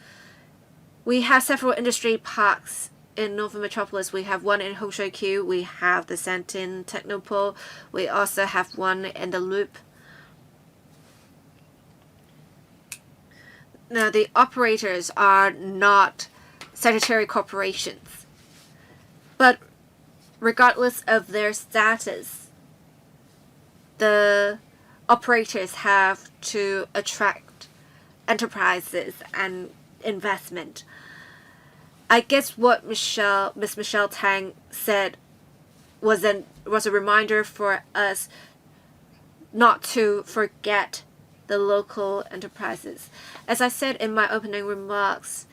We have several industry parks in Northern Metropolis. We have one in Ho Shui Q, we have the Santin Technopole, we also have one in the Loop. Now, the operators are not statutory corporations, but regardless of their status, the operators have to attract enterprises and investment. I guess what Miss Michelle Tang said was a reminder for us not to forget the local enterprises. As I said in my opening remarks,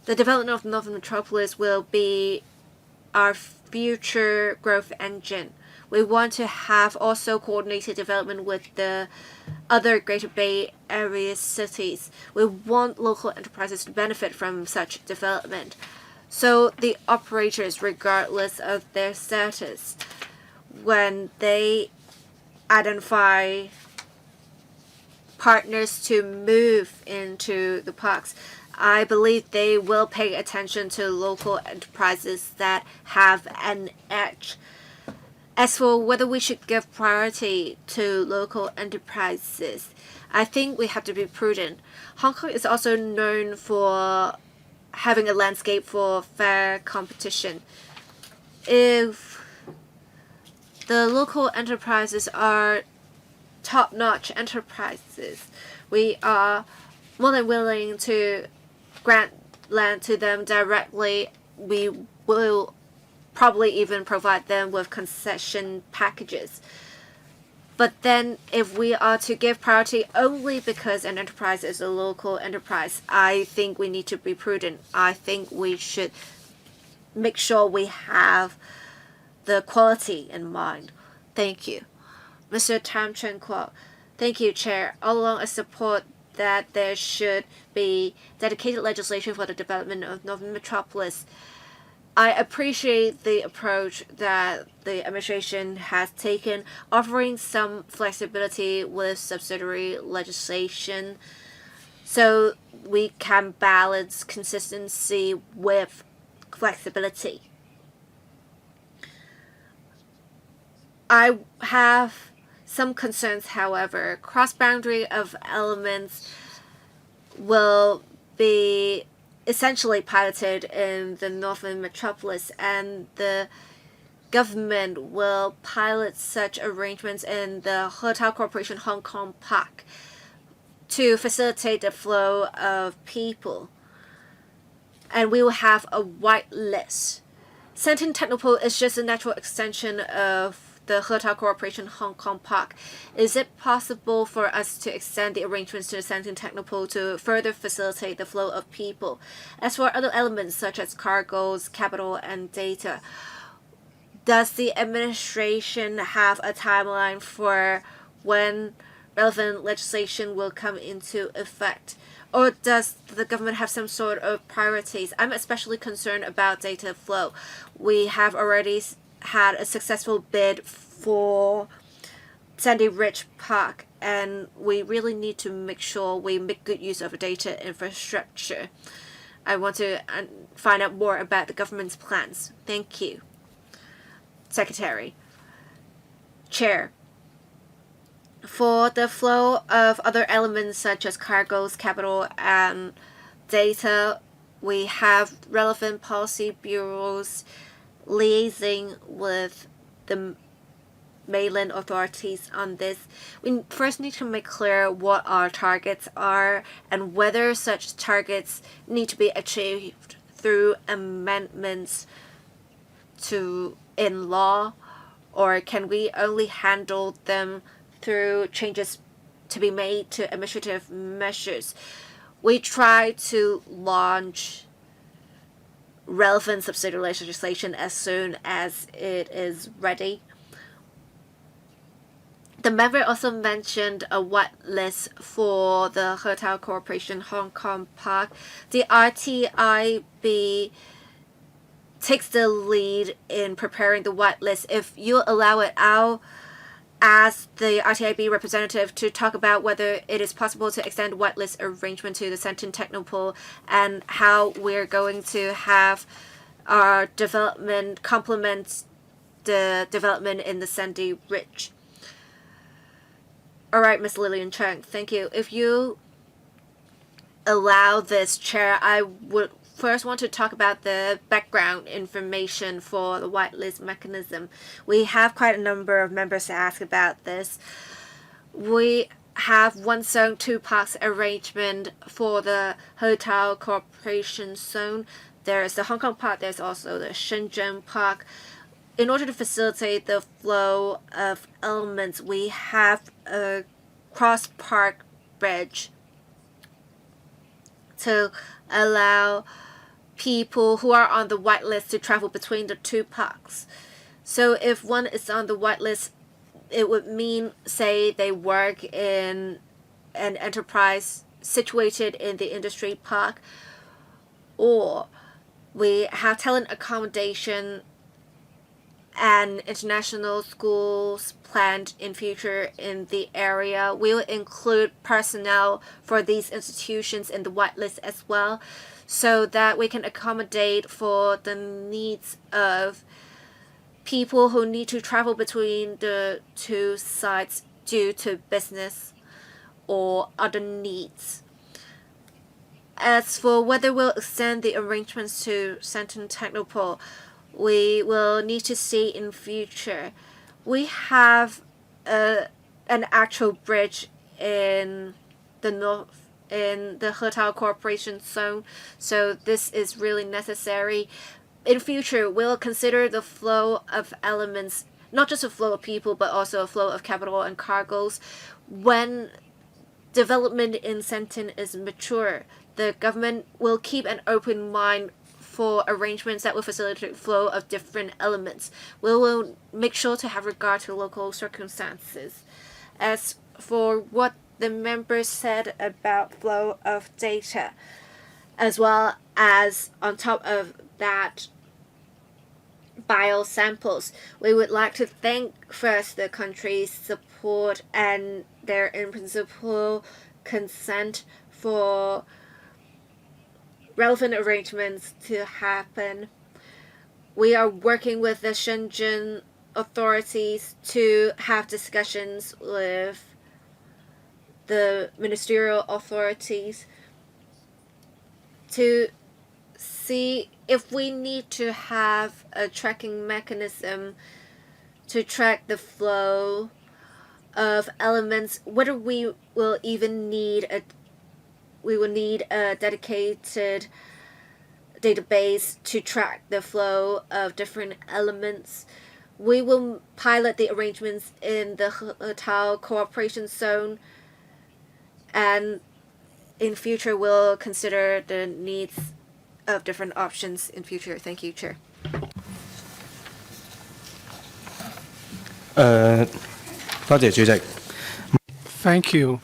the development of Northern Metropolis will be our future growth engine. We want to have also coordinated development with the other Greater Bay Area cities. We want local enterprises to benefit from such development. So the operators, regardless of their status, when they identify partners to move into the parks, I believe they will pay attention to local enterprises that have an edge. As for whether we should give priority to local enterprises, I think we have to be prudent. Hong Kong is also known for having a landscape for fair competition. If the local enterprises are top-notch enterprises, we are more than willing to grant land to them directly. We will probably even provide them with concession packages. But then if we are to give priority only because an enterprise is a local enterprise, I think we need to be prudent. I think we should make sure we have the quality in mind. Thank you. Mr. Tam Chen Kwok. Thank you, Chair. All along I support that there should be dedicated legislation for the development of Northern Metropolis. I appreciate the approach that the administration has taken, offering some flexibility with subsidiary legislation so we can balance consistency with flexibility. I have some concerns, however. Cross-boundary of elements will be essentially piloted in the Northern Metropolis, and the government will pilot such arrangements in the Hotel Corporation Hong Kong Park to facilitate the flow of people. And we will have a white list. Santin Technopole is just a natural extension of the Hotel Corporation Hong Kong Park. Is it possible for us to extend the arrangements to the Shenton Technopole to further facilitate the flow of people? As for other elements such as cargoes, capital, and data, does the administration have a timeline for when relevant legislation will come into effect? Or does the government have some sort of priorities? I'm especially concerned about data flow. We have already had a successful bid for Sandy Ridge Park, and we really need to make sure we make good use of data infrastructure. I want to find out more about the government's plans. Thank you. Secretary. Chair. For the flow of other elements such as cargoes, capital, and data, we have relevant policy bureaus liaising with the mainland authorities on this. We first need to make clear what our targets are and whether such targets need to be achieved through amendments in law, or can we only handle them through changes to be made to administrative measures. We try to launch relevant subsidiary legislation as soon as it is ready. The member also mentioned a white list for the Hotel Corporation Hong Kong Park. The RTIB takes the lead in preparing the white list. If you allow it, I'll ask the RTIB representative to talk about whether it is possible to extend whitelist arrangement to the Shenton Technopole and how we're going to have our development complement the development in the Sandy Ridge. All right, Ms. Lillian Cheng, thank you. If you allow this, Chair, I would first want to talk about the background information for the whitelist mechanism. We have quite a number of members to ask about this. We have one zone, two parks arrangement for the Hotel Corporation zone. There's the Hong Kong Park, there's also the Shenzhen Park. In order to facilitate the flow of elements, we have a cross-park bridge to allow people who are on the whitelist to travel between the two parks. So if one is on the whitelist, it would mean, say, they work in an enterprise situated in the industry park, or we have talent accommodation and international schools planned in future in the area. We will include personnel for these institutions in the whitelist as well, so that we can accommodate for the needs of people who need to travel between the two sites due to business or other needs. As for whether we'll extend the arrangements to Shenton Technopole, we will need to see in future. We have an actual bridge in the north in the Hotel Corporation zone, so this is really necessary. In future, we'll consider the flow of elements, not just a flow of people, but also a flow of capital and cargoes. When development in Shenton is mature, the government will keep an open mind for arrangements that will facilitate the flow of different elements. We will make sure to have regard to local circumstances. As for what the members said about flow of data, as well as on top of that, biosamples, we would like to thank first the country's support and their in principle consent for relevant arrangements to happen. We are working with the Shenzhen authorities to have discussions with the ministerial authorities to see if we need to have a tracking mechanism to track the flow of elements, whether we will even need a dedicated database to track the flow of different elements. We will pilot the arrangements in the hotel cooperation zone, and in future we'll consider the needs of different options in future. Thank you, Chair. 多謝主席。 Thank you.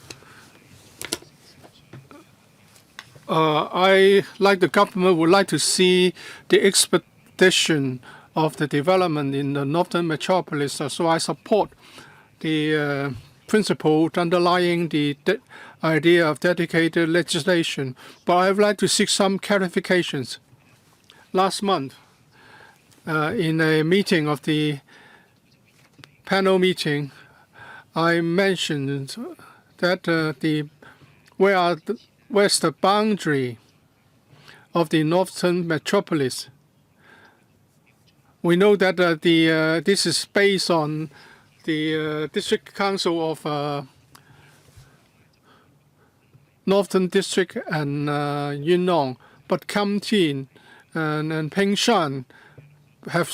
I, like the government, would like to see the expedition of the development in the Northern Metropolis. So I support the principle underlying the idea of dedicated legislation. But I would like to seek some clarifications. Last month, in a meeting of the panel meeting, I mentioned that where's the boundary of the Northern Metropolis? We know that this is based on the District Council of Northern District and Yuen Long, but Kam Tin and Ping Shan have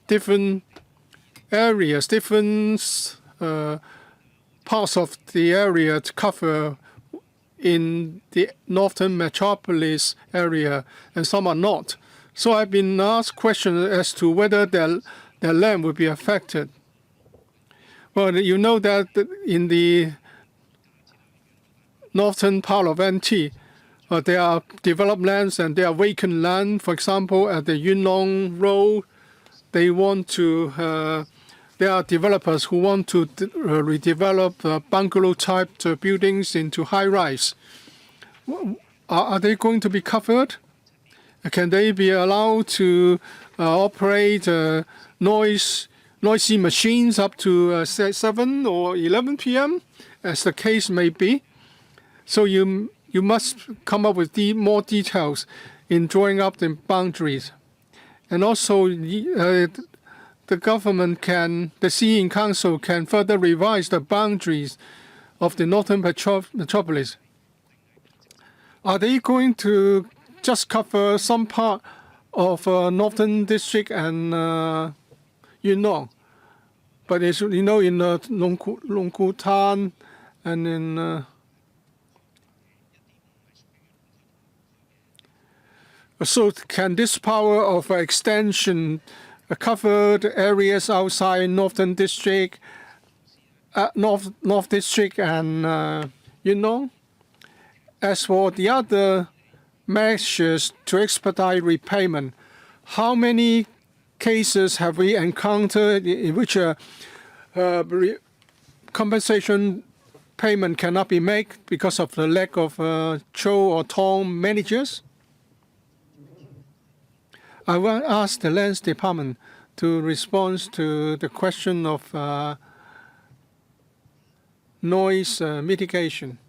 different areas, different parts of the area to cover in the Northern Metropolis area, and some are not. So I've been asked questions as to whether their land will be affected. Well, you know that in the northern part of NT, there are developed lands and there are vacant land. For example, at the Yuen Long Road, they want to. There are developers who want to redevelop bungalow-type buildings into high-rise. Are they going to be covered? Can they be allowed to operate noisy machines up to 7 or 11 p.m., as the case may be? So you must come up with more details in drawing up the boundaries. And also, the government the CE Council can further revise the boundaries of the Northern Metropolis. Are they going to just cover some part of Northern District and Yuen Long? But as you know, in Long Ku Tan and in so can this power of extension covered areas outside Northern District, North District, and Yuen Long? As for the other measures to expedite repayment, how many cases have we encountered in which compensation payment cannot be made because of the lack of Cho or Tong managers? I will ask the Lands Department to respond to the question of noise mitigation.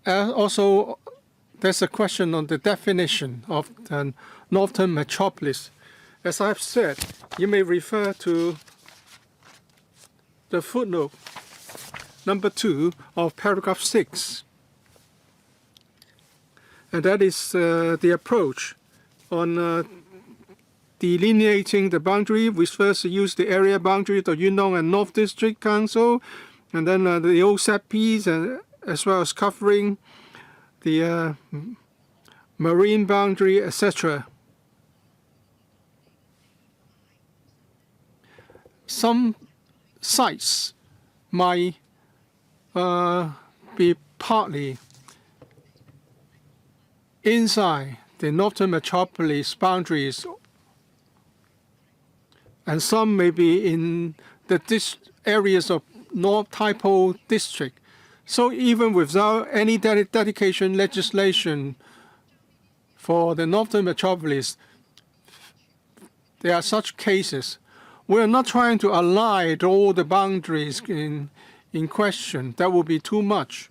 Also, there's a question on the definition of the Northern Metropolis. As I've said, you may refer to the footnote number 2 of paragraph 6. And that is the approach on delineating the boundary. We first use the area boundary of Yuen Long and North District Council, and then the OSAPs, and as well as covering the marine boundary, etc. Some sites might be partly inside the Northern Metropolis boundaries, and some may be in the areas of North Tai Po District. So even without any dedication legislation for the Northern Metropolis, there are such cases. We are not trying to align all the boundaries in question. That would be too much.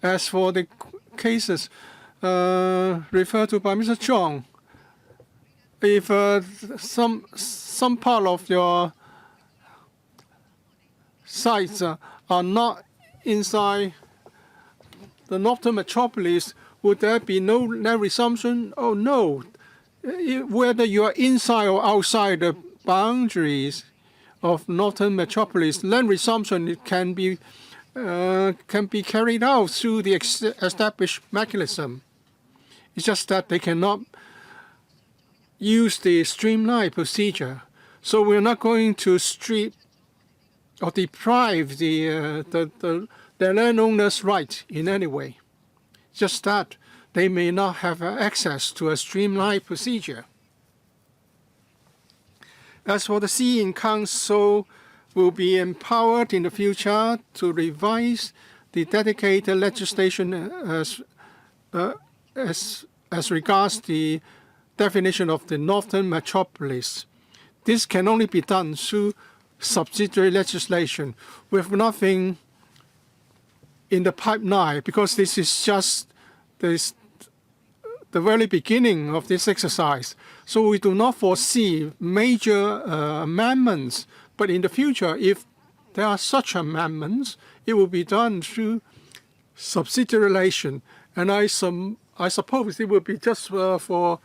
As for the cases referred to by Mr. Chong, if some part of your sites are not inside the Northern Metropolis, would there be no resumption? Oh no, whether you are inside or outside the boundaries of Northern Metropolis, land resumption can be carried out through the established mechanism. It's just that they cannot use the streamlined procedure. So we're not going to strip or deprive the landowners' right in any way. Just that they may not have access to a streamlined procedure. As for the CE Council, will be empowered in the future to revise the dedicated legislation as regards the definition of the Northern Metropolis. This can only be done through subsidiary legislation with nothing in the pipeline, because this is just the very beginning of this exercise. So we do not foresee major amendments, but in the future, if there are such amendments, it will be done through subsidiary relation. And I suppose it will be just for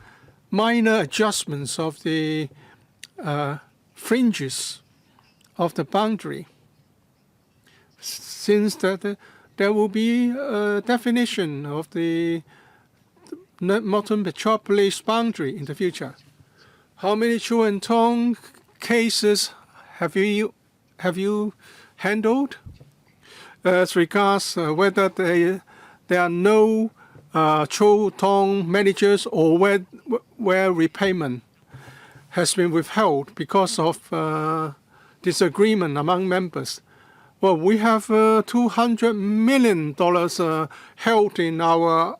minor adjustments of the fringes of the boundary, since that there will be a definition of the Northern Metropolis boundary in the future. How many Chu and Tong cases have you handled as regards whether there are no Chu Tong managers, or where repayment has been withheld because of disagreement among members? Well, we have $200 million held in our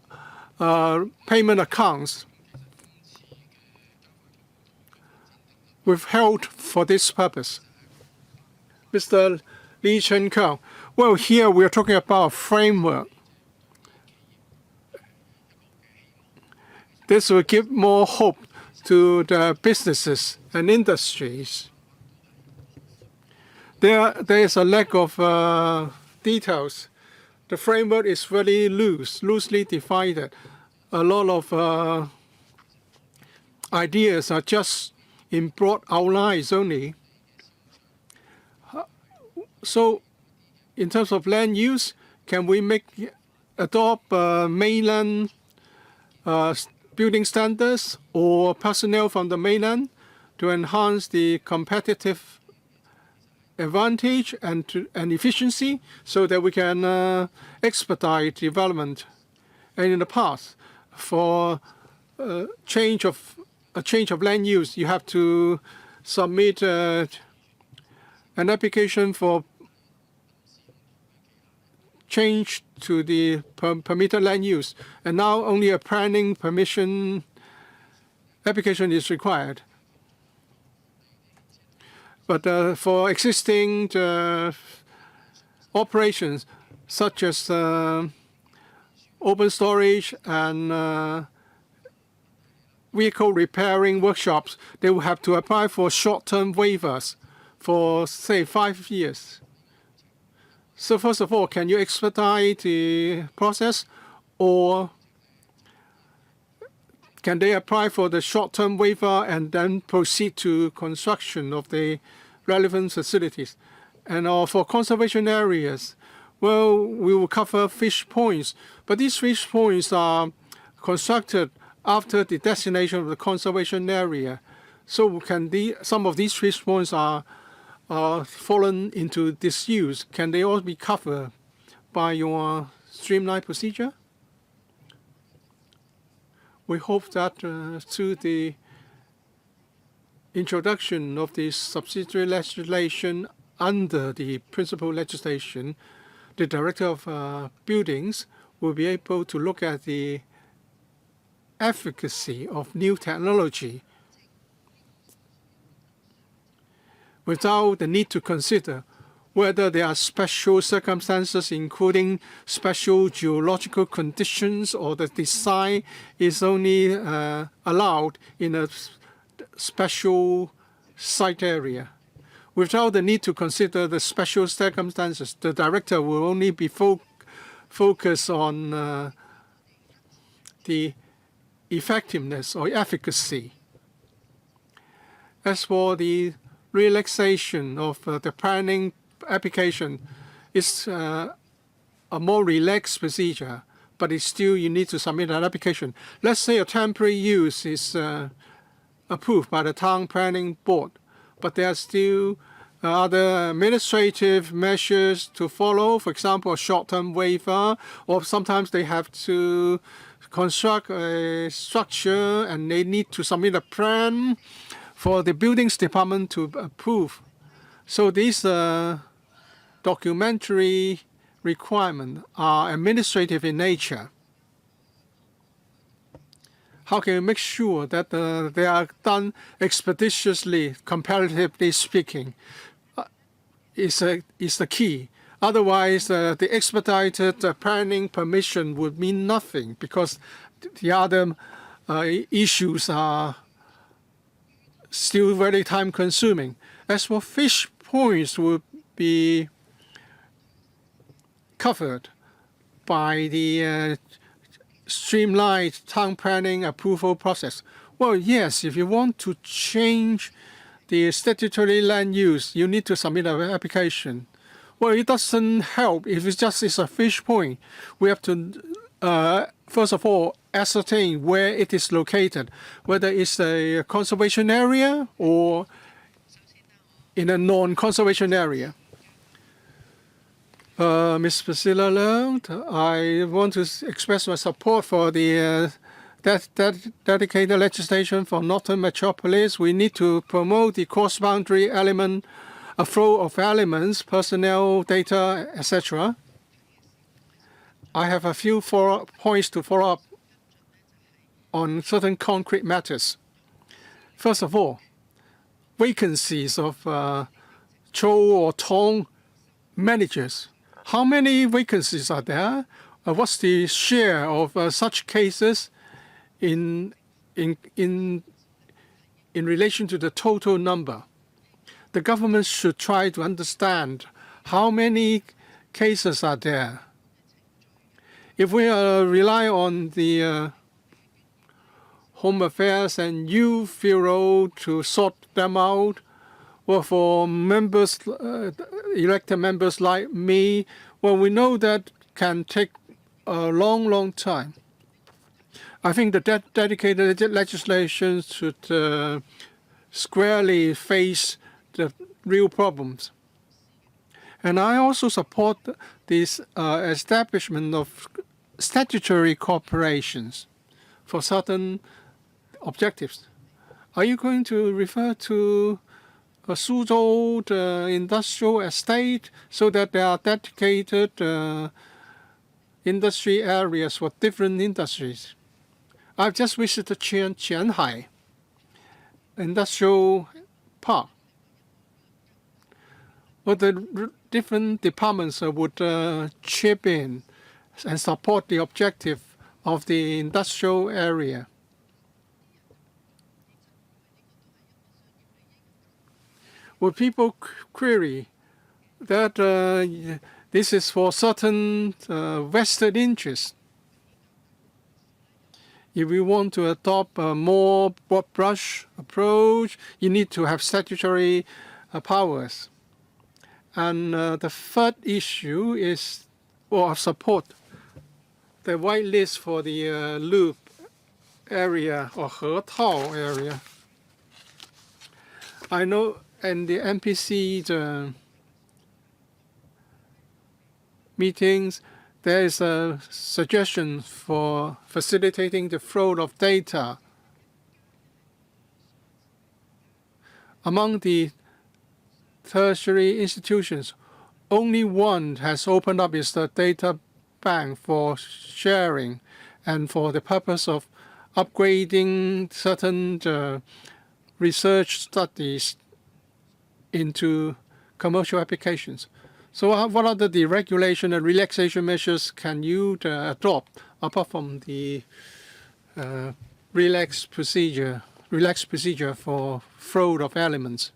payment accounts, withheld for this purpose. Mr. Lee Chen Kang, well, here we are talking about a framework. This will give more hope to the businesses and industries. There is a lack of details. The framework is very loosely divided. A lot of ideas are just in broad outlines only. So, in terms of land use, can we adopt mainland building standards or personnel from the mainland to enhance the competitive advantage and efficiency, so that we can expedite development? And in the past, for a change of land use, you have to submit an application for change to the permitted land use, and now only a planning permission application is required. But for existing operations, such as open storage and vehicle repairing workshops, they will have to apply for short-term waivers for, say, 5 years. So first of all, can you expedite the process, or can they apply for the short-term waiver and then proceed to construction of the relevant facilities? And for conservation areas, well, we will cover fish points, but these fish points are constructed after the designation of the conservation area. So can some of these fish points are fallen into disuse? Can they all be covered by your streamlined procedure? We hope that through the introduction of the subsidiary legislation under the principal legislation, the Director of Buildings will be able to look at the efficacy of new technology without the need to consider whether there are special circumstances, including special geological conditions, or the design is only allowed in a special site area. Without the need to consider the special circumstances, the director will only be focused on the effectiveness or efficacy. As for the relaxation of the planning application, it's a more relaxed procedure, but it's still you need to submit an application. Let's say a temporary use is approved by the town planning board, but there are still other administrative measures to follow. For example, a short-term waiver, or sometimes they have to construct a structure and they need to submit a plan for the buildings department to approve. So these documentary requirements are administrative in nature. How can we make sure that they are done expeditiously, comparatively speaking, is the key. Otherwise, the expedited planning permission would mean nothing because the other issues are still very time-consuming. As for fish points would be covered by the streamlined town planning approval process. Well, yes, if you want to change the statutory land use, you need to submit an application. Well, it doesn't help if it just is a fish point. We have to, first of all, ascertain where it is located, whether it's a conservation area or in a non-conservation area. Ms. Priscilla Leung, I want to express my support for the dedicated legislation for Northern Metropolis. We need to promote the cross-boundary element, a flow of elements, personnel, data, etc. I have a few points to follow up on certain concrete matters. First of all, vacancies of Cho or Tong managers. How many vacancies are there? What's the share of such cases in relation to the total number? The government should try to understand how many cases are there. If we rely on the Home Affairs and Youth Bureau to sort them out, well, for members, elected members like me, well, we know that can take a long, long time. I think the dedicated legislation should squarely face the real problems. And I also support this establishment of statutory corporations for certain objectives. Are you going to refer to a Suzhou industrial estate so that there are dedicated industry areas for different industries? I've just visited Qianhai Industrial Park. Well, the different departments would chip in and support the objective of the industrial area. Would people query that this is for certain vested interests? If we want to adopt a more broad brush approach, you need to have statutory powers. And the third issue is, or support, the whitelist for the loop area or Hetao area. I know in the NPC meetings, there is a suggestion for facilitating the flow of data. Among the tertiary institutions, only one has opened up its data bank for sharing and for the purpose of upgrading certain research studies into commercial applications. So what are the deregulation and relaxation measures can you adopt apart from the relaxed procedure for flow of elements?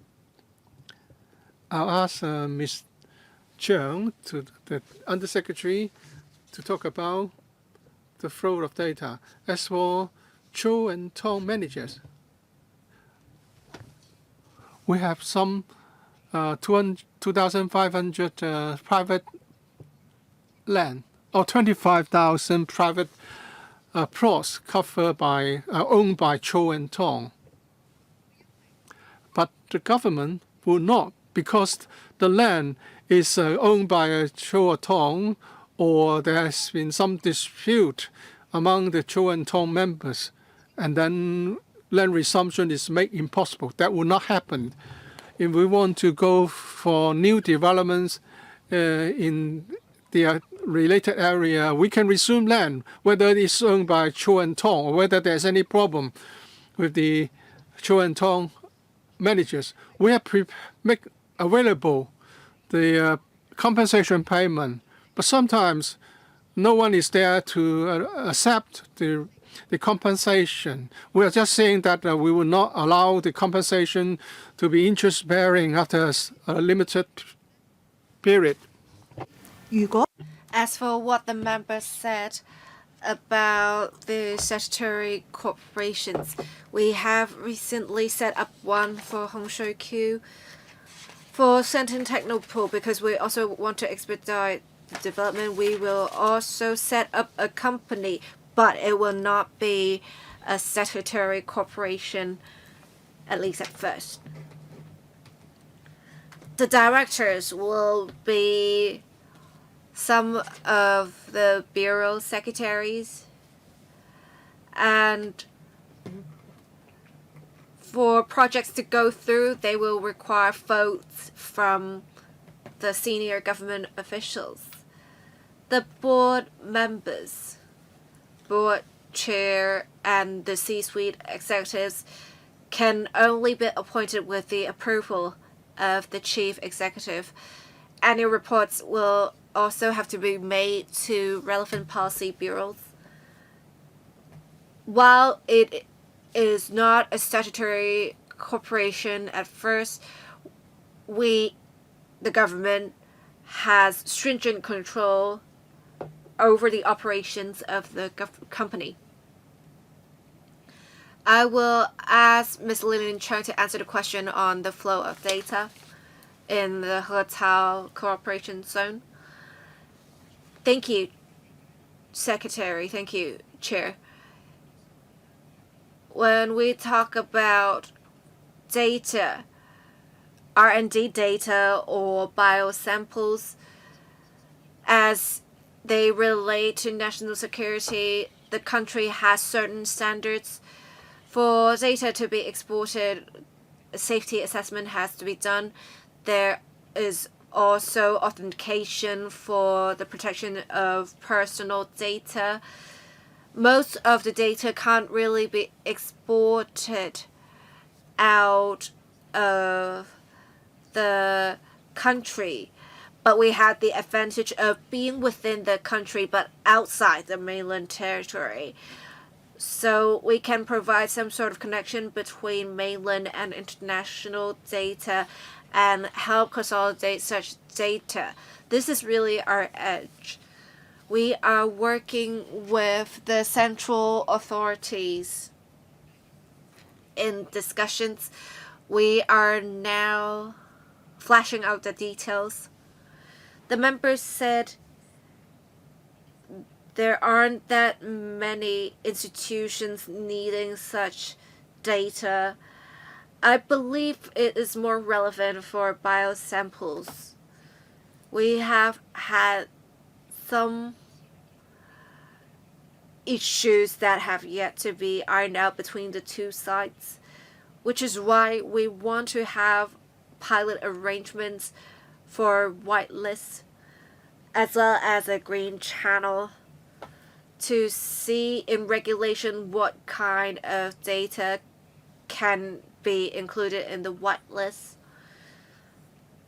I'll ask Ms. Cheung, the Undersecretary, to talk about the flow of data. As for Cho and Tong managers. We have some 2,500 private land, or 25,000 private plots covered by, owned by Cho and Tong. But the government will not, because the land is owned by Cho or Tong, or there has been some dispute among the Cho and Tong members, and then land resumption is made impossible. That will not happen. If we want to go for new developments in the related area, we can resume land, whether it is owned by Cho and Tong or whether there's any problem with the Cho and Tong managers. We have make available the compensation payment, but sometimes no one is there to accept the compensation. We are just saying that we will not allow the compensation to be interest-bearing after a limited period. As for what the member said about the statutory corporations, we have recently set up one for Shui for Central Technopool because we also want to expedite the development. We will also set up a company, but it will not be a statutory corporation, at least at first. The directors will be some of the bureau secretaries, and for projects to go through, they will require votes from the senior government officials. The board members, board chair, and the C-suite executives can only be appointed with the approval of the chief executive. Annual reports will also have to be made to relevant policy bureaus. While it is not a statutory corporation at first, the government has stringent control over the operations of the company. I will ask Ms. Lillian Chung to answer the question on the flow of data in the Hecao Cooperation Zone. Thank you, Secretary. Thank you, Chair. When we talk about data, R&D data or biosamples, as they relate to national security, the country has certain standards. For data to be exported, a safety assessment has to be done. There is also authentication for the protection of personal data. Most of the data can't really be exported out of the country, but we have the advantage of being within the country but outside the mainland territory. So we can provide some sort of connection between mainland and international data and help consolidate such data. This is really our edge. We are working with the central authorities in discussions. We are now flashing out the details. The members said there aren't that many institutions needing such data. I believe it is more relevant for biosamples. We have had some issues that have yet to be ironed out between the two sides, which is why we want to have pilot arrangements for whitelists as well as a green channel to see in regulation what kind of data can be included in the whitelist.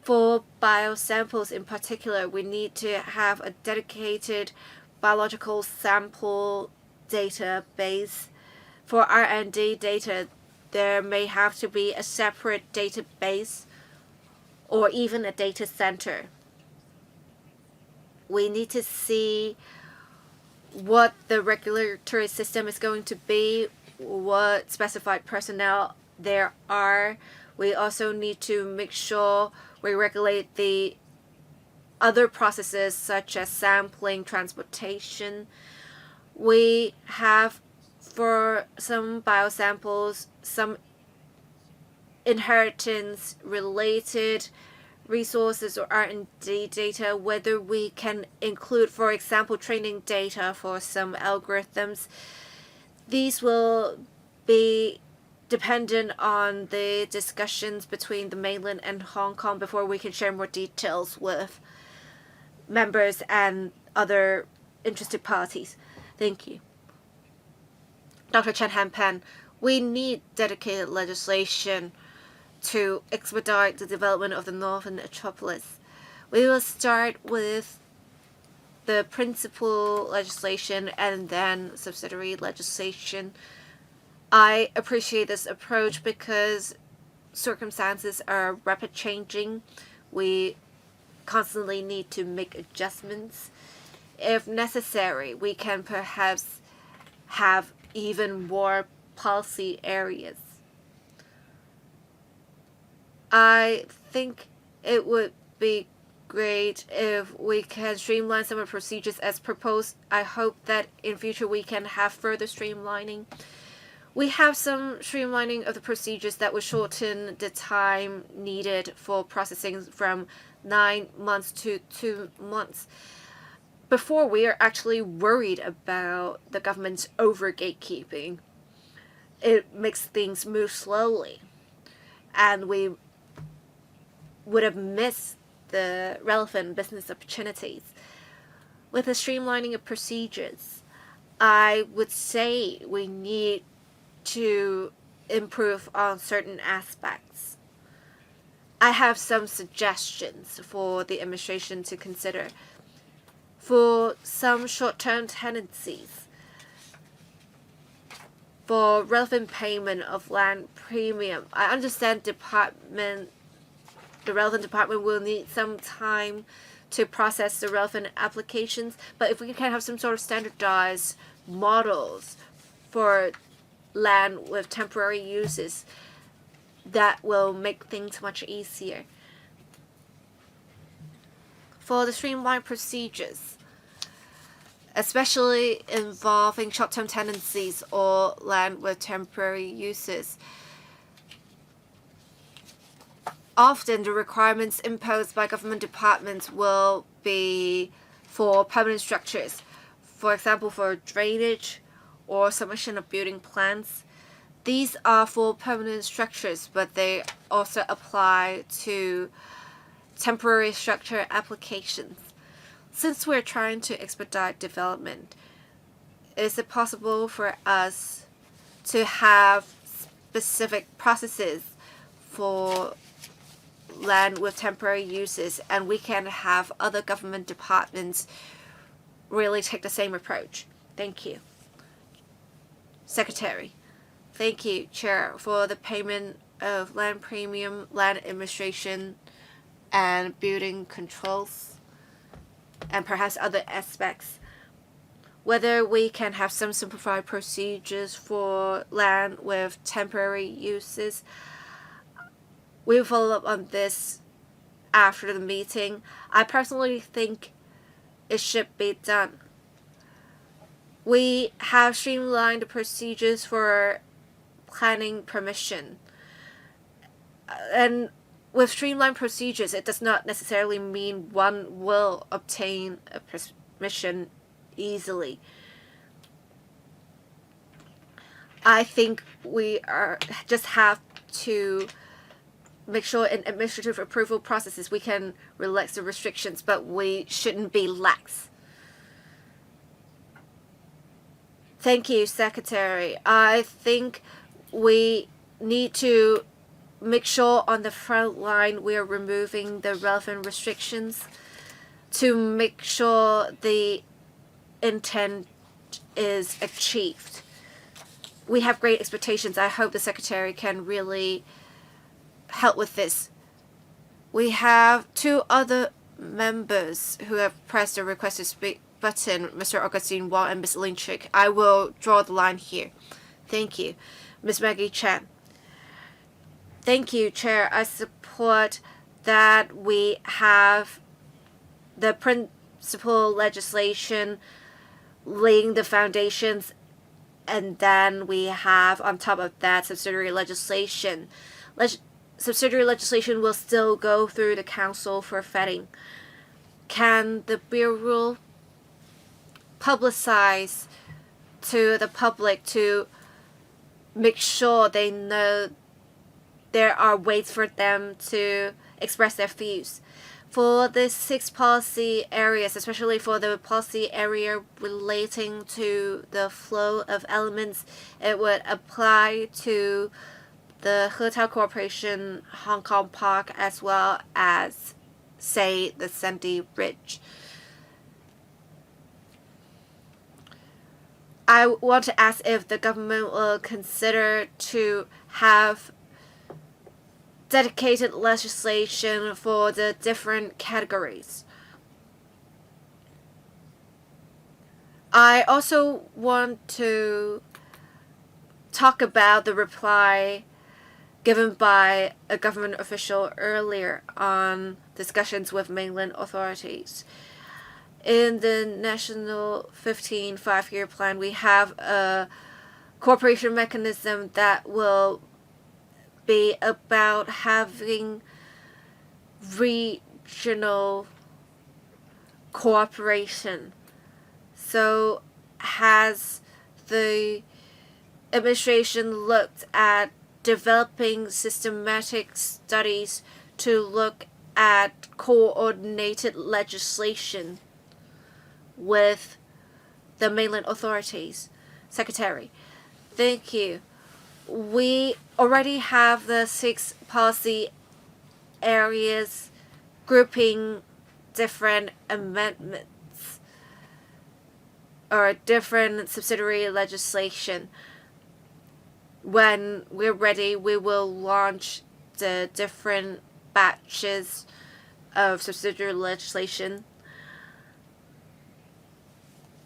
For biosamples in particular, we need to have a dedicated biological sample database. For R&D data, there may have to be a separate database or even a data center. We need to see what the regulatory system is going to be, what specified personnel there are. We also need to make sure we regulate the other processes such as sampling, transportation. We have, for some biosamples, some inheritance related resources or R&D data, whether we can include, for example, training data for some algorithms. These will be dependent on the discussions between the mainland and Hong Kong before we can share more details with members and other interested parties. Thank you. Dr. Chen Hanpan, we need dedicated legislation to expedite the development of the Northern Metropolis. We will start with the principal legislation and then subsidiary legislation. I appreciate this approach because circumstances are rapid changing. We constantly need to make adjustments. If necessary, we can perhaps have even more policy areas. I think it would be great if we can streamline some of the procedures as proposed. I hope that in future we can have further streamlining. We have some streamlining of the procedures that would shorten the time needed for processing from 9 months to 2 months. Before, we are actually worried about the government's over gatekeeping. It makes things move slowly, and we would have missed the relevant business opportunities. With the streamlining of procedures, I would say we need to improve on certain aspects. I have some suggestions for the administration to consider. For some short-term tenancies, for relevant payment of land premium, I understand the relevant department will need some time to process the relevant applications, but if we can have some sort of standardized models for land with temporary uses, that will make things much easier. For the streamlined procedures, especially involving short-term tenancies or land with temporary uses, often the requirements imposed by government departments will be for permanent structures, for example, for drainage or submission of building plans. These are for permanent structures, but they also apply to temporary structure applications. Since we're trying to expedite development, is it possible for us to have specific processes for land with temporary uses, and we can have other government departments really take the same approach? Thank you. Secretary. Thank you, Chair, for the payment of land premium, land administration, and building controls, and perhaps other aspects. Whether we can have some simplified procedures for land with temporary uses. We'll follow up on this after the meeting. I personally think it should be done. We have streamlined the procedures for planning permission. And with streamlined procedures, it does not necessarily mean one will obtain a permission easily. I think we just have to make sure in administrative approval processes we can relax the restrictions, but we shouldn't be lax. Thank you, Secretary. I think we need to make sure on the front line we are removing the relevant restrictions to make sure the intent is achieved. We have great expectations. I hope the Secretary can really help with this. We have two other members who have pressed the request to speak button, Mr. Augustine Wong and Ms. Lin Chik. I will draw the line here. Thank you. Ms. Maggie Chan. Thank you, Chair. I support that we have the principal legislation laying the foundations, and then we have on top of that subsidiary legislation. Subsidiary legislation will still go through the council for vetting. Can the Bureau publicize to the public to make sure they know there are ways for them to express their views? For the 6 policy areas, especially for the policy area relating to the flow of elements, it would apply to the Hotel Corporation Hong Kong Park as well as, say, the Sandy Ridge. I want to ask if the government will consider to have dedicated legislation for the different categories. I also want to talk about the reply given by a government official earlier on discussions with mainland authorities. In the National 15 5-year plan, we have a cooperation mechanism that will be about having regional cooperation. So has the administration looked at developing systematic studies to look at coordinated legislation with the mainland authorities? Secretary, thank you. We already have the 6 policy areas grouping different amendments or different subsidiary legislation. When we're ready, we will launch the different batches of subsidiary legislation.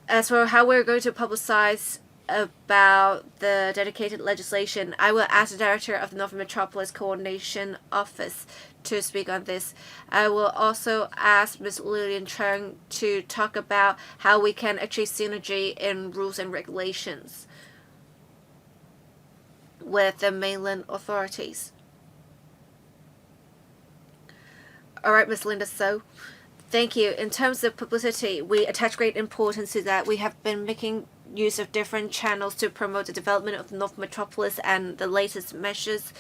As for how we're going to publicize about the dedicated legislation, I will ask the director of the Northern Metropolis Co-ordination Office to speak on this. I will also ask Ms. Lillian Chung to talk about how we can achieve synergy in rules and regulations with the mainland authorities. All right, Ms. Linda So. Thank you. In terms of publicity, we attach great importance to that. We have been making use of different channels to promote the development of the North Metropolis and the latest measures.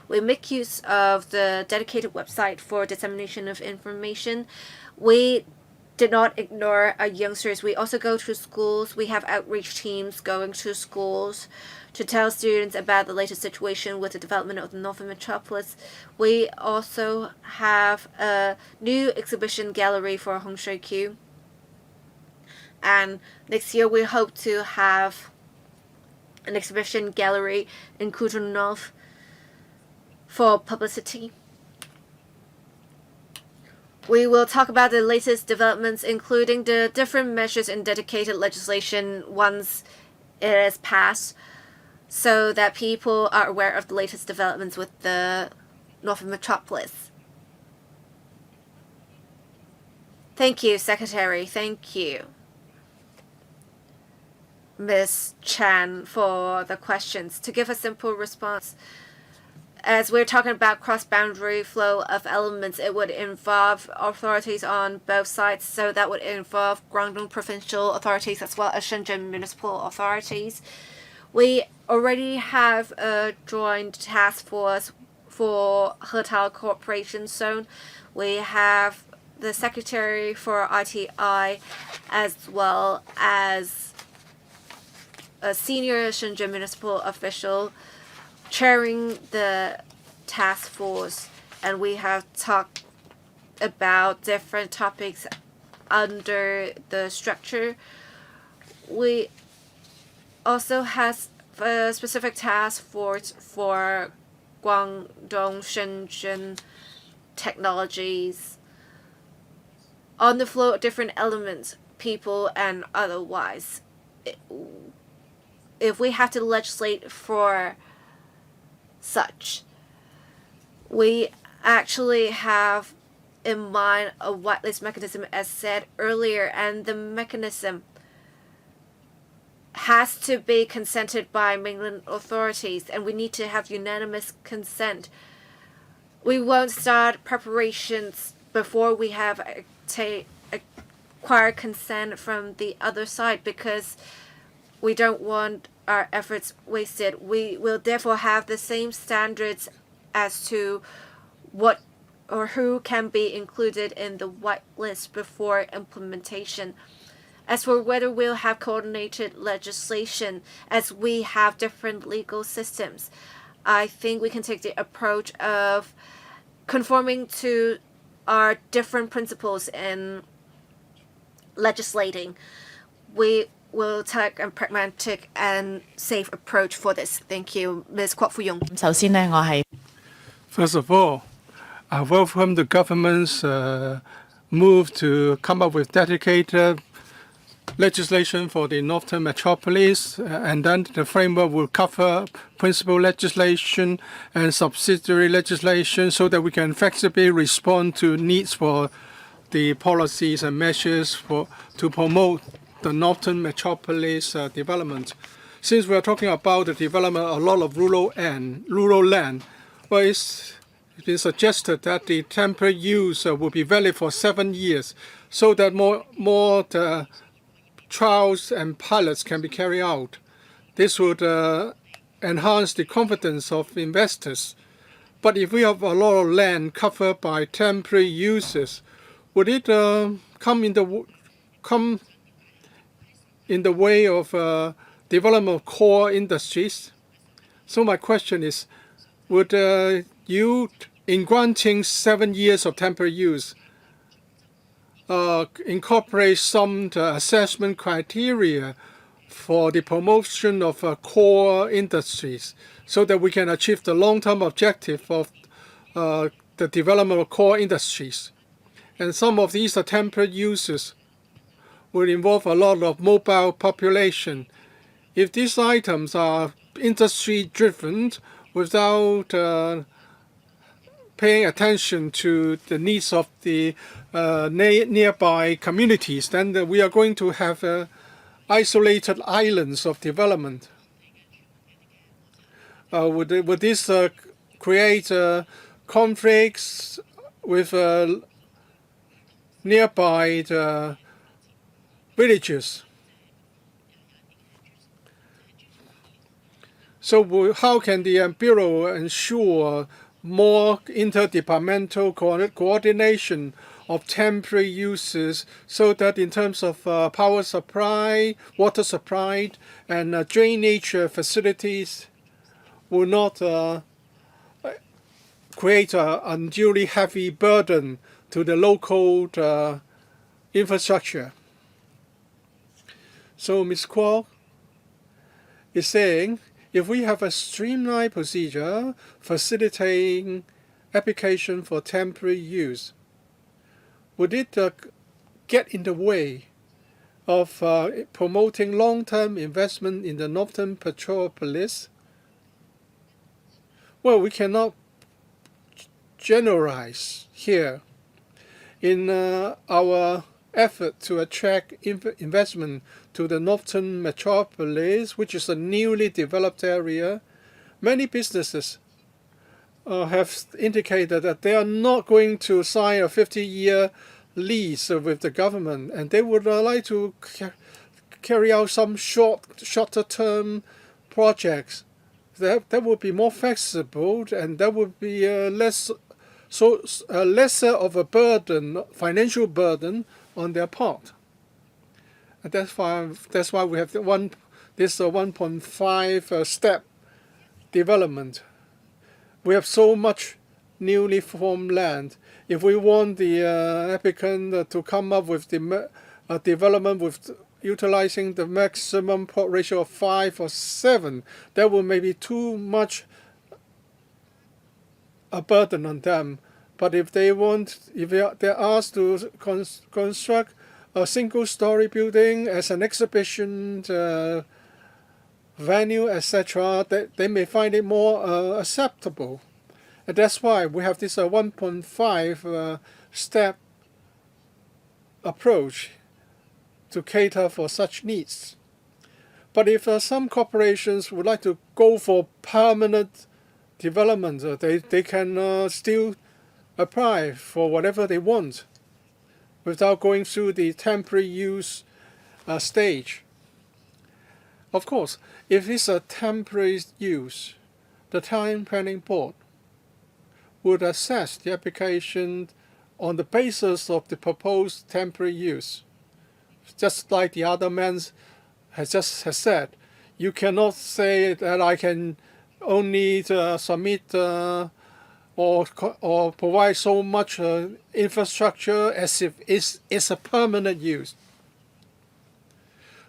We make use of the dedicated website for dissemination of information. We did not ignore our youngsters. We also go to schools. We have outreach teams going to schools to tell students about the latest situation with the development of the Northern Metropolis. We also have a new exhibition gallery for Hong Shui Q. And next year we hope to have an exhibition gallery in Kutun North for publicity. We will talk about the latest developments, including the different measures in dedicated legislation once it is passed, so that people are aware of the latest developments with the Northern Metropolis. Thank you, Secretary. Thank you, Ms. Chan, for the questions. To give a simple response, as we're talking about cross-boundary flow of elements, it would involve authorities on both sides. So that would involve Guangdong provincial authorities as well as Shenzhen municipal authorities. We already have a joint task force for Hotel Corporation Zone. We have the Secretary for ITI as well as a senior Shenzhen municipal official chairing the task force, and we have talked about different topics under the structure. We also has a specific task force for Guangdong Shenzhen technologies on the flow of different elements, people and otherwise. if we have to legislate for such, we actually have in mind a whitelist mechanism as said earlier, and the mechanism has to be consented by mainland authorities, and we need to have unanimous consent. We won't start preparations before we have acquired consent from the other side, because we don't want our efforts wasted. We will therefore have the same standards as to what or who can be included in the whitelist before implementation. As for whether we'll have coordinated legislation, as we have different legal systems, I think we can take the approach of conforming to our different principles in legislating. We will take a pragmatic and safe approach for this. Thank you, Ms. Kwok Foo-yung. 首先呢，我係 First of all, I welcome the government's move to come up with dedicated legislation for the Northern Metropolis, and then the framework will cover principal legislation and subsidiary legislation so that we can flexibly respond to needs for the policies and measures to promote the Northern Metropolis development. Since we are talking about the development of a lot of rural land, well, it's been suggested that the temporary use will be valid for 7 years, so that more trials and pilots can be carried out. This would enhance the confidence of investors. But if we have a lot of land covered by temporary uses, would it come in the way of development of core industries? So my question is, would you, in granting 7 years of temporary use, incorporate some assessment criteria for the promotion of core industries so that we can achieve the long-term objective of the development of core industries? And some of these temporary uses will involve a lot of mobile population. If these items are industry-driven without paying attention to the needs of the nearby communities, then we are going to have isolated islands of development. Would this create conflicts with nearby villages? So how can the Bureau ensure more interdepartmental coordination of temporary uses so that in terms of power supply, water supply, and drainage facilities will not create an unduly heavy burden to the local infrastructure? So Ms. Kwok is saying, if we have a streamlined procedure facilitating application for temporary use, would it get in the way of promoting long-term investment in the Northern Metropolis? Well, we cannot generalize here. In our effort to attract investment to the Northern Metropolis, which is a newly developed area, many businesses have indicated that they are not going to sign a 50-year lease with the government, and they would like to carry out some shorter-term projects that would be more flexible, and that would be lesser of a burden, financial burden on their part. And that's why we have this 1.5 step development. We have so much newly formed land. If we want the applicant to come up with the development with utilizing the maximum plot ratio of 5 or 7, that will maybe too much a burden on them. But if they're asked to construct a single-story building as an exhibition venue, etc., they may find it more acceptable. And that's why we have this 1.5 step approach to cater for such needs. But if some corporations would like to go for permanent development, they can still apply for whatever they want without going through the temporary use stage. Of course, if it's a temporary use, the Town Planning Board would assess the application on the basis of the proposed temporary use. Just like the other man has said, you cannot say that I can only submit or provide so much infrastructure as if it's a permanent use.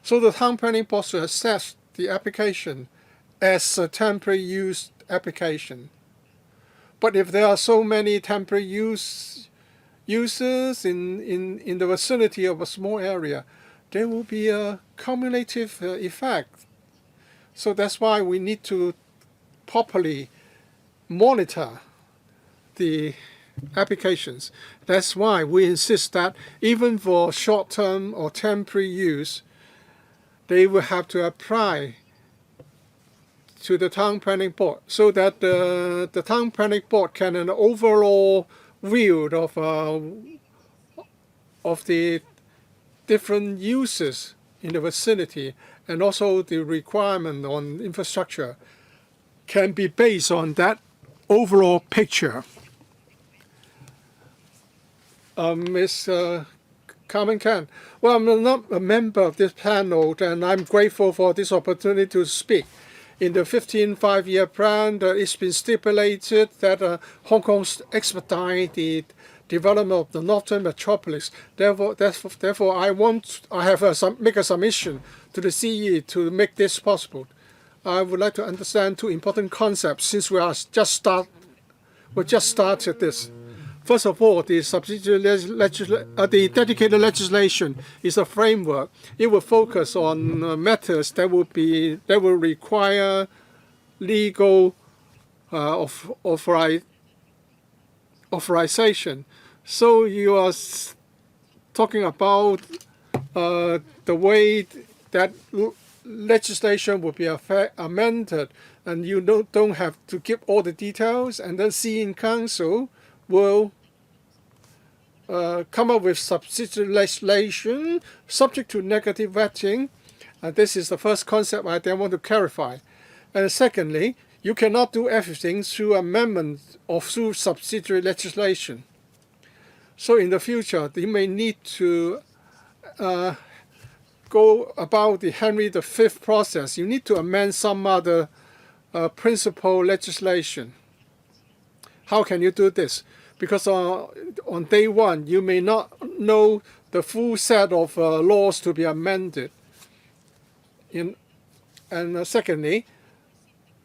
So the Town Planning Board should assess the application as a temporary use application. But if there are so many temporary users in the vicinity of a small area, there will be a cumulative effect. So that's why we need to properly monitor the applications. That's why we insist that even for short-term or temporary use, they will have to apply to the Town Planning Board so that the Town Planning Board can have an overall view of the different uses in the vicinity, and also the requirement on infrastructure can be based on that overall picture. Ms. Carmen Can. Well, I'm not a member of this panel, and I'm grateful for this opportunity to speak. In the 15 five-year plan, it's been stipulated that Hong Kong expedite the development of the Northern Metropolis. Therefore, I have make a submission to the CE to make this possible. I would like to understand two important concepts since we just started this. First of all, the the dedicated legislation is a framework. It will focus on matters that will require legal authorization. So you are talking about the way that legislation will be amended, and you don't have to give all the details, and then CE Council will come up with subsidiary legislation subject to negative vetting. This is the first concept I then want to clarify. And secondly, you cannot do everything through amendment or through subsidiary legislation. So in the future, you may need to go about the Henry V process. You need to amend some other principal legislation. How can you do this? Because on day one, you may not know the full set of laws to be amended. And secondly,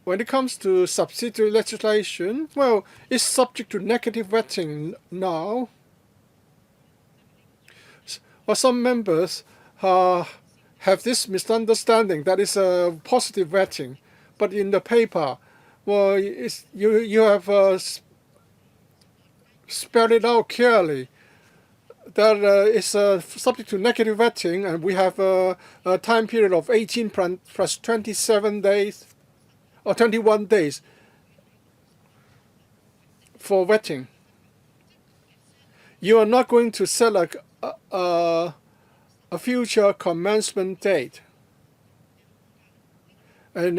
when it comes to subsidiary legislation, well, it's subject to negative vetting now. Well, some members have this misunderstanding that it's a positive vetting, but in the paper, well, you have spelled it out clearly that it's subject to negative vetting, and we have a time period of 18 plus 27 days or 21 days for vetting. You are not going to set a future commencement date, and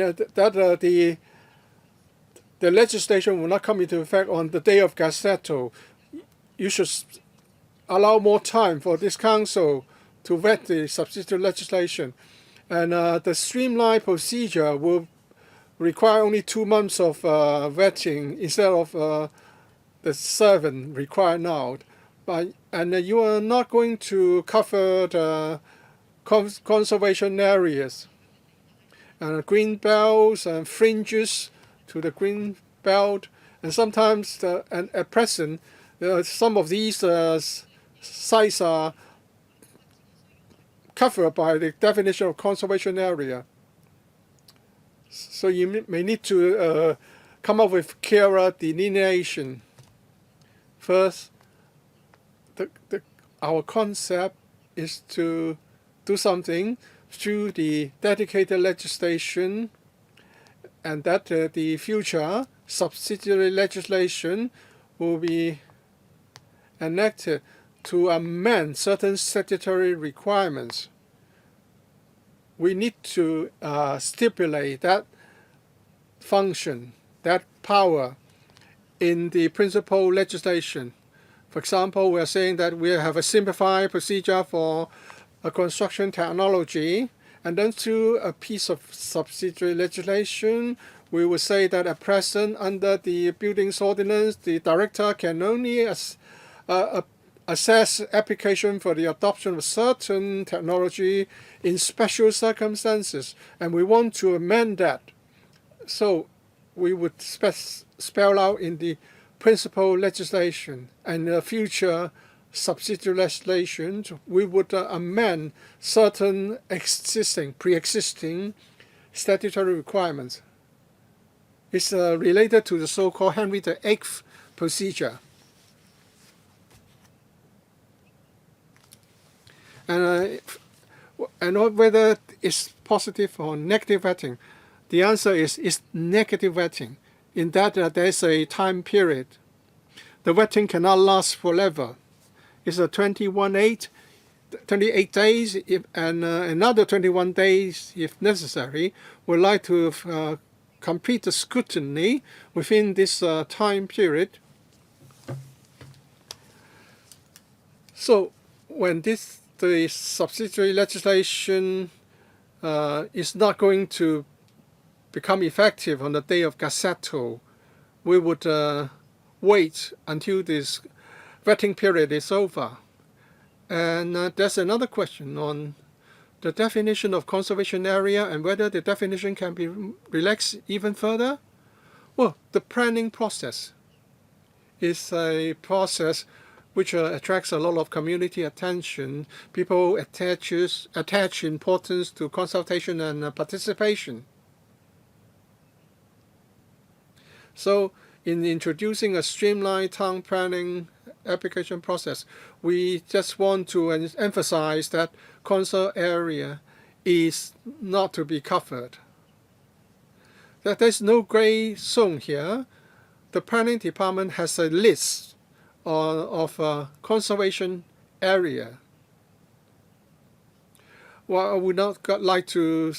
the legislation will not come into effect on the day of Gazetto. You should allow more time for this council to vet the subsidiary legislation. And the streamlined procedure will require only 2 months of vetting instead of the 7 required now. And you are not going to cover the conservation areas and green belts and fringes to the green belt, and sometimes and at present some of these sites are covered by the definition of conservation area. So you may need to come up with clearer delineation. First, our concept is to do something through the dedicated legislation, and that the future subsidiary legislation will be enacted to amend certain statutory requirements. We need to stipulate that function, that power in the principal legislation. For example, we are saying that we have a simplified procedure for a construction technology, and then through a piece of subsidiary legislation, we will say that at present, under the Buildings Ordinance, the director can only assess application for the adoption of certain technology in special circumstances, and we want to amend that. So we would spell out in the principal legislation, and the future subsidiary legislation, we would amend certain pre-existing statutory requirements. It's related to the so-called Henry VIII procedure. And whether it's positive or negative vetting, the answer is negative vetting, in that there's a time period. The vetting cannot last forever. It's a 28 days, and another 21 days, if necessary. We'd like to complete the scrutiny within this time period. So when the subsidiary legislation is not going to become effective on the day of Gazetto, we would wait until this vetting period is over. And there's another question on the definition of conservation area and whether the definition can be relaxed even further. Well, the planning process is a process which attracts a lot of community attention. People attach importance to consultation and participation. So in introducing a streamlined town planning application process, we just want to emphasize that conserved area is not to be covered. That there's no gray zone here. The planning department has a list of conservation area. Well, I would not like to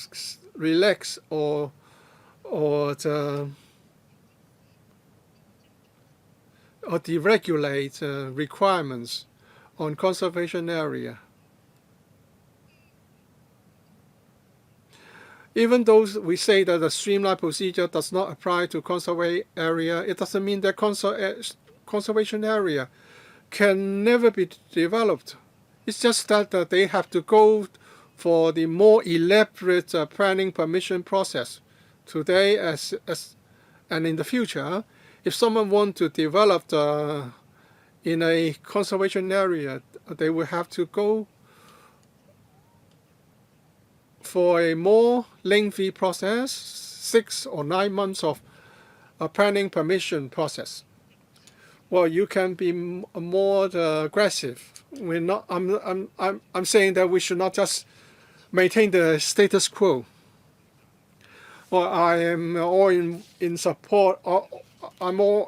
relax or deregulate requirements on conservation area. Even though we say that the streamlined procedure does not apply to conservation area, it doesn't mean that conservation area can never be developed. It's just that they have to go for the more elaborate planning permission process today and in the future. If someone wants to develop in a conservation area, they will have to go for a more lengthy process, 6 or 9 months of a planning permission process. Well, you can be more aggressive. We're not. I'm saying that we should not just maintain the status quo. Well, I am all in support. I'm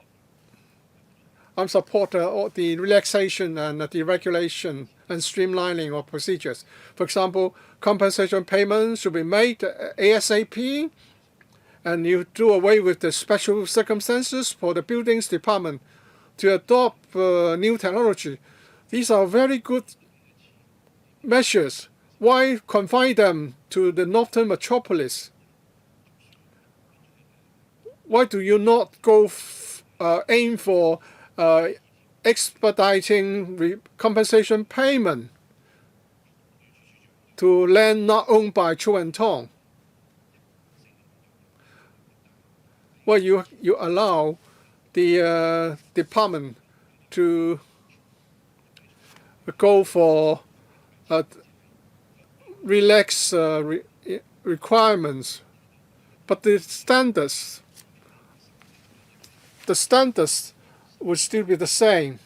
support the relaxation and the deregulation and streamlining of procedures. For example, compensation payments should be made ASAP, and you do away with the special circumstances for the buildings department to adopt new technology. These are very good measures. Why confine them to the Northern Metropolis? Why do you not go aim for expediting compensation payment to land not owned by Chu and Tong? Well, you allow the department to go for relaxed requirements, but the standards would still be the same.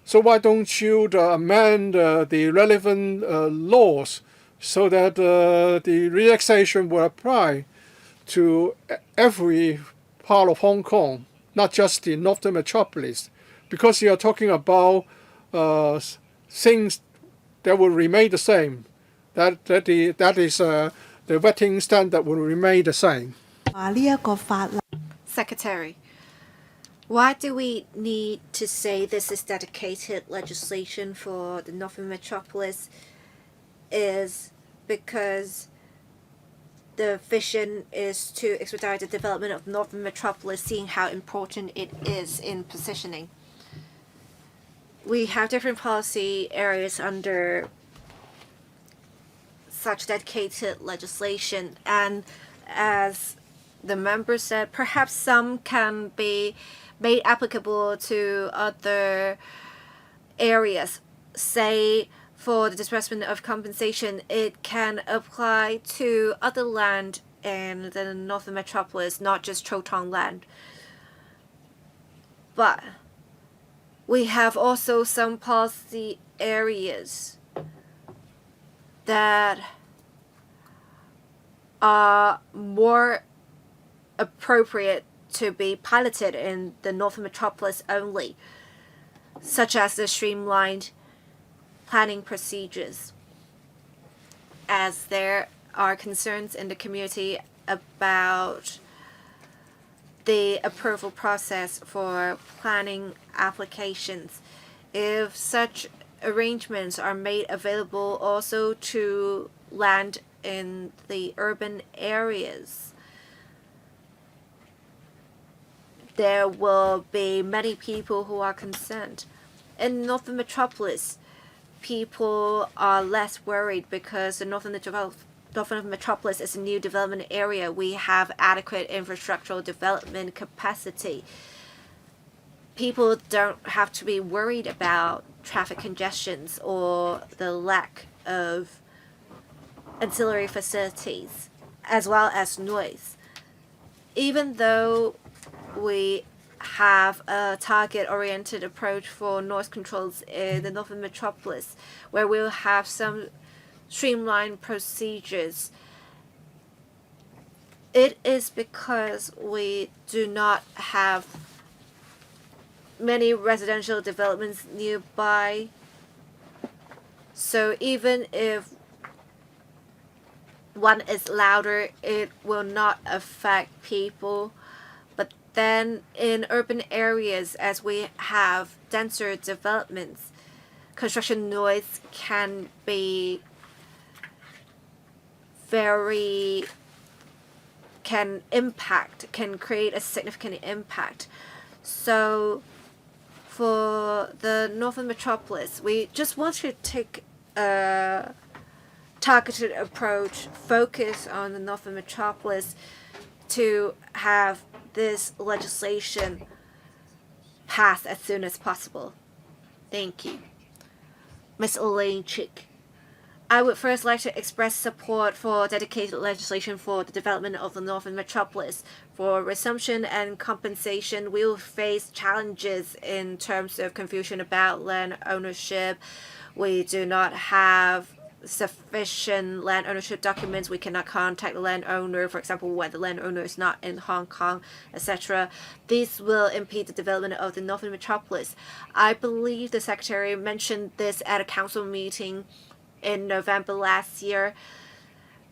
So why don't you amend the relevant laws so that the relaxation will apply to every part of Hong Kong, not just the Northern Metropolis, because you are talking about things that will remain the same. That is the vetting standard will remain the same. Secretary, why do we need to say this is dedicated legislation for the Northern Metropolis? Is because the vision is to expedite the development of Northern Metropolis, seeing how important it is in positioning. We have different policy areas under such dedicated legislation, and as the member said, perhaps some can be made applicable to other areas. Say, for the disbursement of compensation, it can apply to other land in the Northern Metropolis, not just Chotong land. But we have also some policy areas that are more appropriate to be piloted in the Northern Metropolis only, such as the streamlined planning procedures, as there are concerns in the community about the approval process for planning applications. If such arrangements are made available also to land in the urban areas, there will be many people who are concerned. In Northern Metropolis, people are less worried because the Northern Metropolis is a new development area. We have adequate infrastructural development capacity. People don't have to be worried about traffic congestions or the lack of ancillary facilities, as well as noise. Even though we have a target-oriented approach for noise controls in the Northern Metropolis, where we'll have some streamlined procedures, it is because we do not have many residential developments nearby. So even if one is louder, it will not affect people. But then in urban areas, as we have denser developments, construction noise can be can create a significant impact. So for the Northern Metropolis, we just want to take a targeted approach, focus on the Northern Metropolis to have this legislation passed as soon as possible. Thank you. Ms. Elaine Chick. I would first like to express support for dedicated legislation for the development of the Northern Metropolis. For resumption and compensation, we will face challenges in terms of confusion about land ownership. We do not have sufficient land ownership documents. We cannot contact the landowner, for example, when the landowner is not in Hong Kong, etc. These will impede the development of the Northern Metropolis. I believe the Secretary mentioned this at a council meeting in November last year,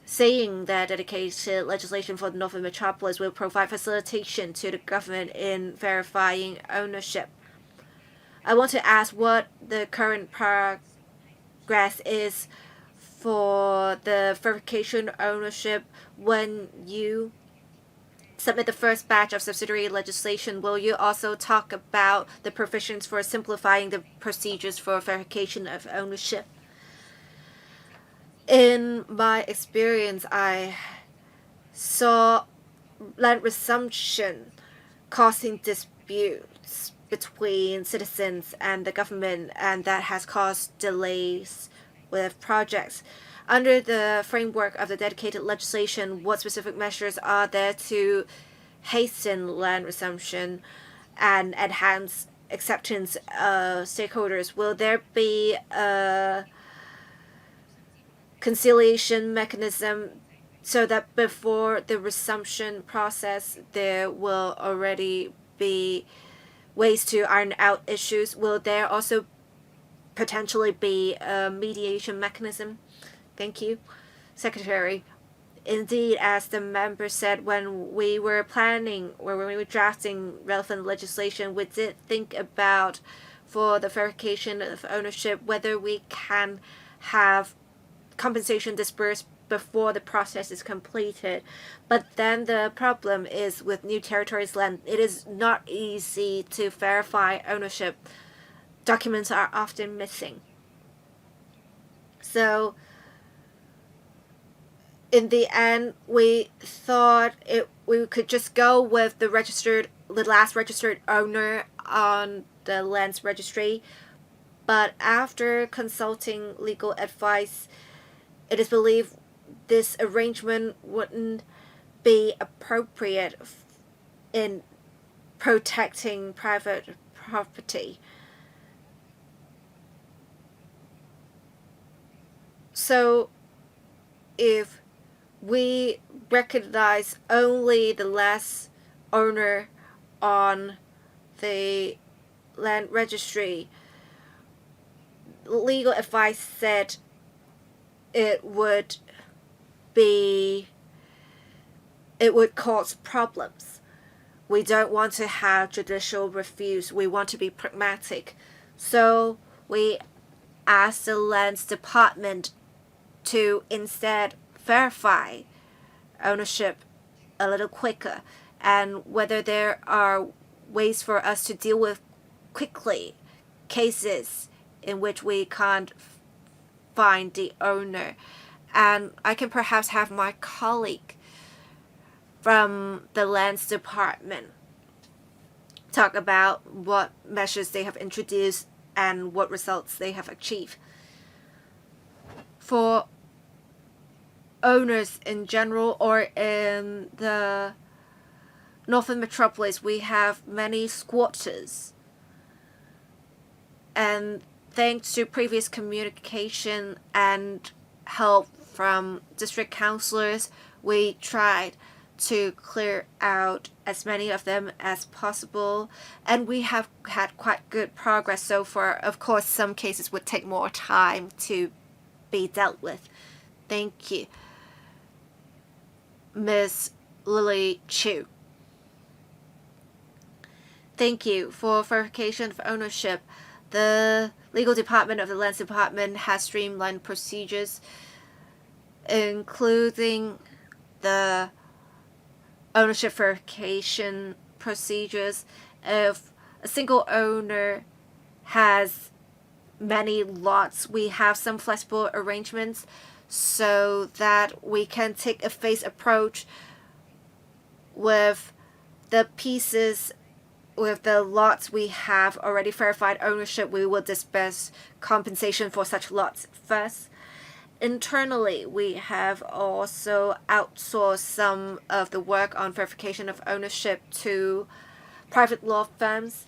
saying that dedicated legislation for the Northern Metropolis will provide facilitation to the government in verifying ownership. I want to ask what the current progress is for the verification ownership. When you submit the first batch of subsidiary legislation, will you also talk about the provisions for simplifying the procedures for verification of ownership? In my experience, I saw land resumption causing disputes between citizens and the government, and that has caused delays with projects. under the framework of the dedicated legislation, what specific measures are there to hasten land resumption and enhance acceptance of stakeholders? Will there be a conciliation mechanism so that before the resumption process there will already be ways to iron out issues? Will there also potentially be a mediation mechanism? Thank you, Secretary. Indeed, as the member said, when we were planning or when we were drafting relevant legislation, we did think about, for the verification of ownership, whether we can have compensation dispersed before the process is completed. But then the problem is with new territories land, it is not easy to verify ownership. Documents are often missing. So in the end, we thought we could just go with the last registered owner on the land's registry. But after consulting legal advice, it is believed this arrangement wouldn't be appropriate in protecting private property. So if we recognize only the last owner on the land registry, legal advice said it would cause problems. We don't want to have judicial reviews. We want to be pragmatic. So we asked the Lands Department to instead verify ownership a little quicker, and whether there are ways for us to deal with quickly cases in which we can't find the owner. And I can perhaps have my colleague from the Lands Department talk about what measures they have introduced and what results they have achieved. For owners in general, or in the Northern Metropolis, we have many squatters. And thanks to previous communication and help from district councillors, we tried to clear out as many of them as possible, and we have had quite good progress so far. Of course, some cases would take more time to be dealt with. Thank you. Ms. Lily Chu. Thank you. For verification of ownership, the legal department of the Lands Department has streamlined procedures, including the ownership verification procedures. If a single owner has many lots, we have some flexible arrangements so that we can take a phased approach with the pieces. With the lots we have already verified ownership, we will disperse compensation for such lots first. Internally, we have also outsourced some of the work on verification of ownership to private law firms.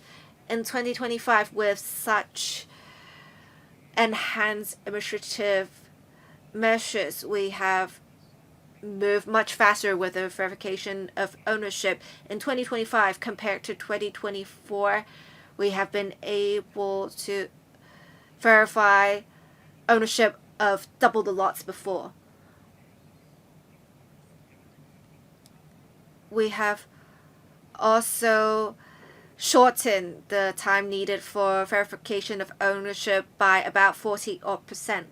In 2025, with such enhanced administrative measures, we have moved much faster with the verification of ownership. In 2025 compared to 2024, we have been able to verify ownership of double the lots before. We have also shortened the time needed for verification of ownership by about 40%.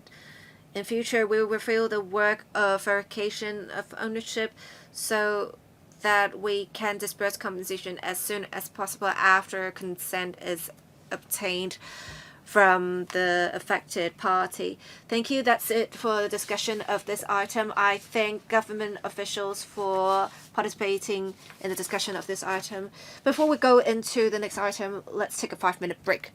In future, we will review the work of verification of ownership so that we can disperse compensation as soon as possible after consent is obtained from the affected party. Thank you. That's it for the discussion of this item. I thank government officials for participating in the discussion of this item. Before we go into the next item, let's take a 5-minute break.